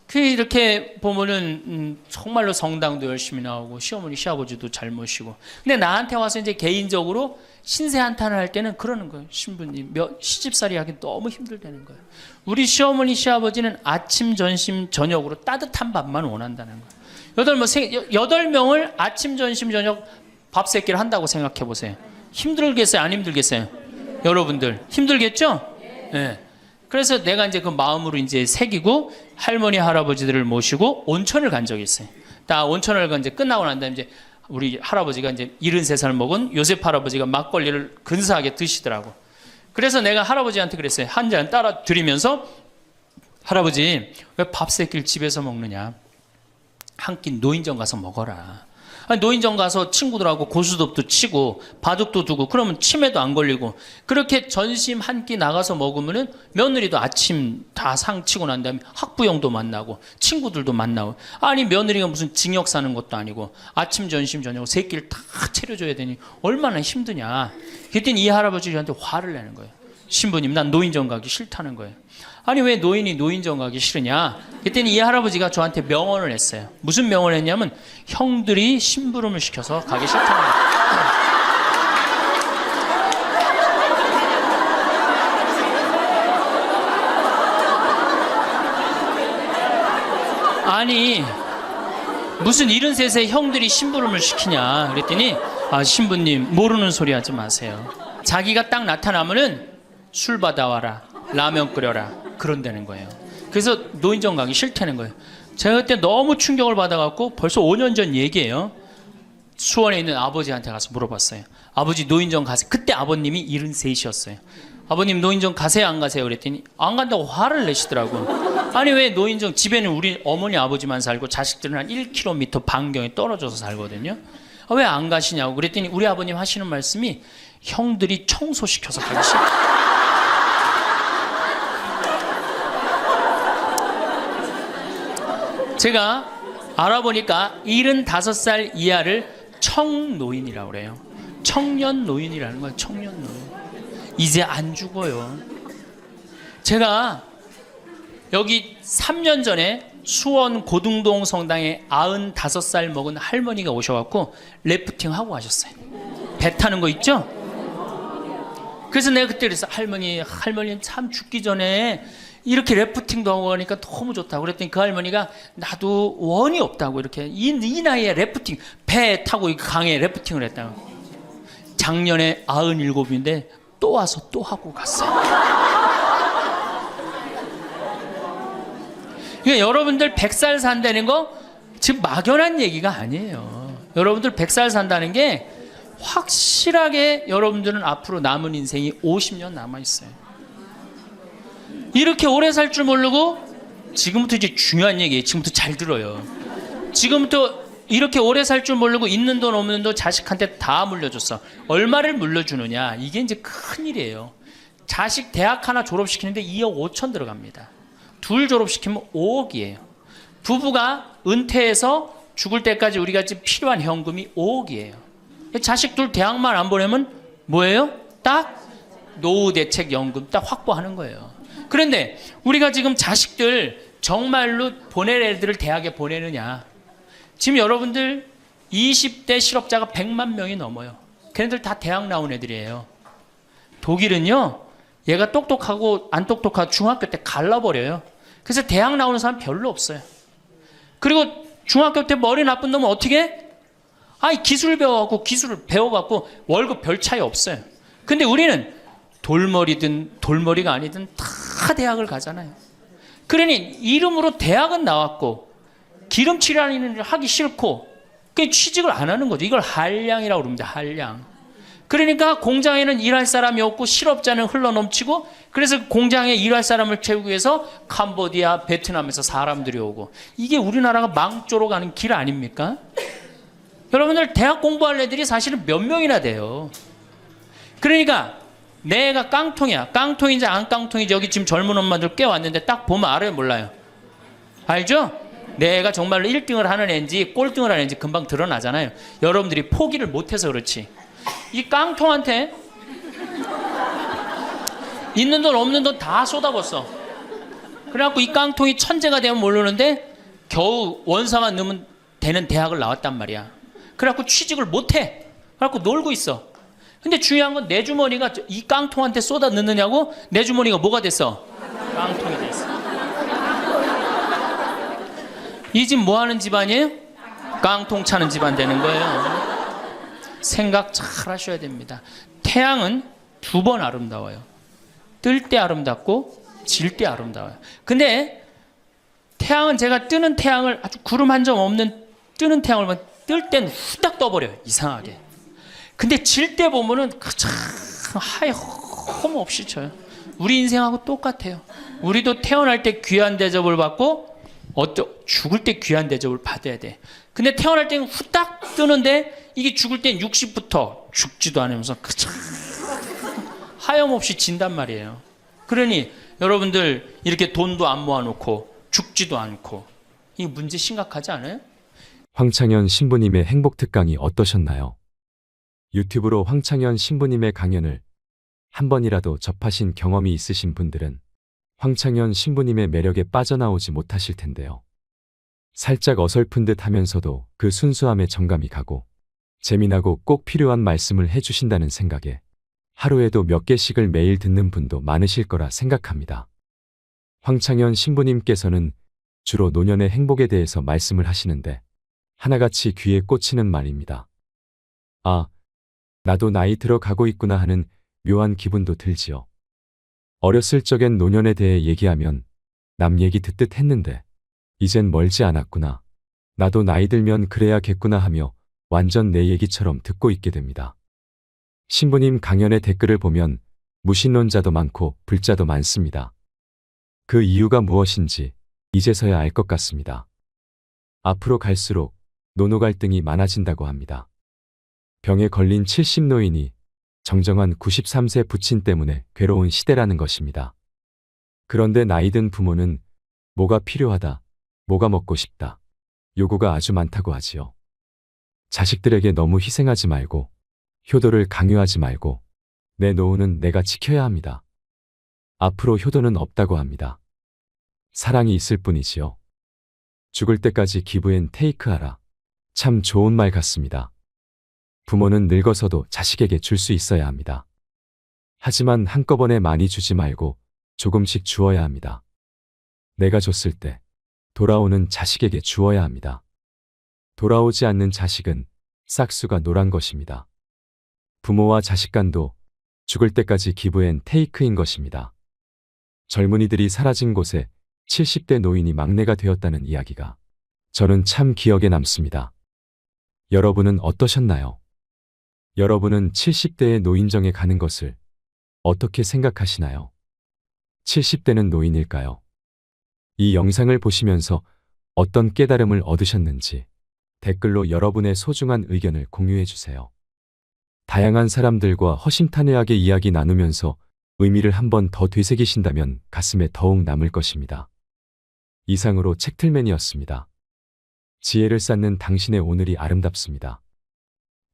B: 그 이렇게 보면은 정말로 성당도 열심히 나오고 시어머니 시아버지도 잘 모시고. 근데 나한테 와서 이제 개인적으로 신세 한탄을 할 때는 그러는 거예요. 신부님 시집살이 하기 너무 힘들다는 거예요. 우리 시어머니 시아버지는 아침 점심 저녁으로 따뜻한 밥만 원한다는 거예요. 여덟 명을 아침, 점심, 저녁 밥 세 끼를 한다고 생각해 보세요. 힘들겠어요? 안 힘들겠어요? 여러분들 힘들겠죠? 네. 그래서 내가 이제 그 마음으로 이제 새기고 할머니, 할아버지들을 모시고 온천을 간 적이 있어요. 딱 온천을 이제 끝나고 난 다음에 이제 우리 할아버지가 이제 73살 먹은 요셉 할아버지가 막걸리를 근사하게 드시더라고. 그래서 내가 할아버지한테 그랬어요. 한 잔 따라 드리면서 할아버지 왜 밥 세 끼를 집에서 먹느냐. 한 끼 노인정 가서 먹어라. 아니, 노인정 가서 친구들하고 고스톱도 치고 바둑도 두고 그러면 치매도 안 걸리고 그렇게 전심 한 끼 나가서 먹으면은 며느리도 아침 다 상 치고 난 다음에 학부형도 만나고 친구들도 만나고 아니 며느리가 무슨 징역 사는 것도 아니고 아침 점심 저녁 세 끼를 다 차려줘야 되니 얼마나 힘드냐. 그랬더니 이 할아버지 저한테 화를 내는 거예요. 신부님 난 노인정 가기 싫다는 거예요. 아니 왜 노인이 노인정 가기 싫으냐. 그랬더니 이 할아버지가 저한테 명언을 했어요. 무슨 명언을 했냐면 형들이 심부름을 시켜서 가기 싫다는 거예요. 아니 무슨 73세 형들이 심부름을 시키냐. 그랬더니 아 신부님 모르는 소리 하지 마세요. 자기가 딱 나타나면은 술 받아와라 라면 끓여라 그런다는 거예요. 그래서 노인정 가기 싫다는 거예요. 제가 그때 너무 충격을 받아갖고 벌써 5년 전 얘기예요. 수원에 있는 아버지한테 가서 물어봤어요. 아버지 노인정 가세요. 그때 아버님이 73이셨어요. 아버님 노인정 가세요 안 가세요? 그랬더니 안 간다고 화를 내시더라고. 아니 왜 노인정 집에는 우리 어머니 아버지만 살고 자식들은 한 1km 반경에 떨어져서 살거든요. 아, 왜 안 가시냐고 그랬더니 우리 아버님 하시는 말씀이 형들이 청소시켜서 가기 싫다. 제가 알아보니까 75살 이하를 청노인이라고 그래요. 청년 노인이라는 거예요. 청년 노인. 이제 안 죽어요. 제가 여기 3년 전에 수원 고등동 성당에 95살 먹은 할머니가 오셔갖고 래프팅 하고 가셨어요. 배 타는 거 있죠? 그래서 내가 그때 그랬어. 할머니 참 죽기 전에 이렇게 래프팅도 하고 가니까 너무 좋다고 그랬더니 그 할머니가 나도 원이 없다고 이렇게 이 나이에 래프팅 배 타고 강에 래프팅을 했다고. 작년에 97인데 또 와서 또 하고 갔어요. 그러니까 여러분들 100살 산다는 거 지금 막연한 얘기가 아니에요. 여러분들 100살 산다는 게 확실하게 여러분들은 앞으로 남은 인생이 50년 남아있어요. 이렇게 오래 살 줄 모르고 지금부터 이제 중요한 얘기예요. 지금부터 잘 들어요. 지금부터 이렇게 오래 살 줄 모르고 있는 돈 없는 돈 자식한테 다 물려줬어. 얼마를 물려주느냐. 이게 이제 큰일이에요. 자식 대학 하나 졸업시키는데 2억 5천 들어갑니다. 둘 졸업시키면 5억이에요. 부부가 은퇴해서 죽을 때까지 우리가 지금 필요한 현금이 5억이에요. 자식 둘 대학만 안 보내면 뭐예요? 딱 노후대책연금 딱 확보하는 거예요. 그런데 우리가 지금 자식들 정말로 보낼 애들을 대학에 보내느냐. 지금 여러분들 20대 실업자가 100만 명이 넘어요. 걔네들 다 대학 나온 애들이에요. 독일은요. 얘가 똑똑하고 안 똑똑하고 중학교 때 갈라버려요. 그래서 대학 나오는 사람 별로 없어요. 그리고 중학교 때 머리 나쁜 놈은 어떻게 해? 아니 기술 배워갖고 기술을 배워갖고 월급 별 차이 없어요. 근데 우리는 돌머리든 돌머리가 아니든 다 대학을 가잖아요. 그러니 이름으로 대학은 나왔고 기름칠하는 일을 하기 싫고 그 취직을 안 하는 거죠. 이걸 한량이라고 그럽니다. 한량. 그러니까 공장에는 일할 사람이 없고 실업자는 흘러넘치고 그래서 공장에 일할 사람을 채우기 위해서 캄보디아, 베트남에서 사람들이 오고 이게 우리나라가 망조로 가는 길 아닙니까? 여러분들 대학 공부할 애들이 사실은 몇 명이나 돼요. 그러니까 내가 깡통이야. 깡통인지 안 깡통인지 여기 지금 젊은 엄마들 꽤 왔는데 딱 보면 알아요 몰라요? 알죠? 내가 정말로 1등을 하는 애인지 꼴등을 하는 애인지 금방 드러나잖아요. 여러분들이 포기를 못해서 그렇지. 이 깡통한테 있는 돈 없는 돈 다 쏟아붓어. 그래갖고 이 깡통이 천재가 되면 모르는데 겨우 원사만 넣으면 되는 대학을 나왔단 말이야. 그래갖고 취직을 못해. 그래갖고 놀고 있어. 근데 중요한 건 내 주머니가 이 깡통한테 쏟아 넣느냐고. 내 주머니가 뭐가 됐어? 깡통이 됐어. 이 집 뭐 하는 집안이에요? 깡통 차는 집안 되는 거예요. 생각 잘 하셔야 됩니다. 태양은 두 번 아름다워요. 뜰 때 아름답고 질 때 아름다워요. 근데 태양은 제가 뜨는 태양을 아주 구름 한 점 없는 뜨는 태양을 보면 뜰 땐 후딱 떠버려요. 이상하게. 근데 질 때 보면은 참 하얘 험 없이 져요. 우리 인생하고 똑같아요. 우리도 태어날 때 귀한 대접을 받고 죽을 때 귀한 대접을 받아야 돼. 근데 태어날 때는 후딱 뜨는데 이게 죽을 땐 60부터 죽지도 않으면서 하염없이 진단 말이에요. 그러니 여러분들 이렇게 돈도 안 모아놓고 죽지도 않고 이 문제 심각하지 않아요?
A: 황창현 신부님의 행복 특강이 어떠셨나요? 유튜브로 황창현 신부님의 강연을 한 번이라도 접하신 경험이 있으신 분들은 황창현 신부님의 매력에 빠져나오지 못하실 텐데요. 살짝 어설픈 듯 하면서도 그 순수함에 정감이 가고 재미나고 꼭 필요한 말씀을 해주신다는 생각에 하루에도 몇 개씩을 매일 듣는 분도 많으실 거라 생각합니다. 황창현 신부님께서는 주로 노년의 행복에 대해서 말씀을 하시는데 하나같이 귀에 꽂히는 말입니다. 아, 나도 나이 들어가고 있구나 하는 묘한 기분도 들지요. 어렸을 적엔 노년에 대해 얘기하면 남 얘기 듣듯 했는데 이젠 멀지 않았구나. 나도 나이 들면 그래야겠구나 하며 완전 내 얘기처럼 듣고 있게 됩니다. 신부님 강연의 댓글을 보면 무신론자도 많고 불자도 많습니다. 그 이유가 무엇인지 이제서야 알 것 같습니다. 앞으로 갈수록 노노 갈등이 많아진다고 합니다. 병에 걸린 70 노인이 정정한 93세 부친 때문에 괴로운 시대라는 것입니다. 그런데 나이든 부모는 뭐가 필요하다, 뭐가 먹고 싶다, 요구가 아주 많다고 하지요. 자식들에게 너무 희생하지 말고 효도를 강요하지 말고 내 노후는 내가 지켜야 합니다. 앞으로 효도는 없다고 합니다. 사랑이 있을 뿐이지요. 죽을 때까지 기브앤 테이크하라. 참 좋은 말 같습니다. 부모는 늙어서도 자식에게 줄 수 있어야 합니다. 하지만 한꺼번에 많이 주지 말고 조금씩 주어야 합니다. 내가 줬을 때 돌아오는 자식에게 주어야 합니다. 돌아오지 않는 자식은 싹수가 노란 것입니다. 부모와 자식 간도 죽을 때까지 기브앤 테이크인 것입니다. 젊은이들이 사라진 곳에 70대 노인이 막내가 되었다는 이야기가 저는 참 기억에 남습니다. 여러분은 어떠셨나요? 여러분은 70대의 노인정에 가는 것을 어떻게 생각하시나요? 70대는 노인일까요? 이 영상을 보시면서 어떤 깨달음을 얻으셨는지 댓글로 여러분의 소중한 의견을 공유해 주세요. 다양한 사람들과 허심탄회하게 이야기 나누면서 의미를 한 번 더 되새기신다면 가슴에 더욱 남을 것입니다. 이상으로 책틀맨이었습니다. 지혜를 쌓는 당신의 오늘이 아름답습니다.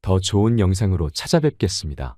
A: 더 좋은 영상으로 찾아뵙겠습니다.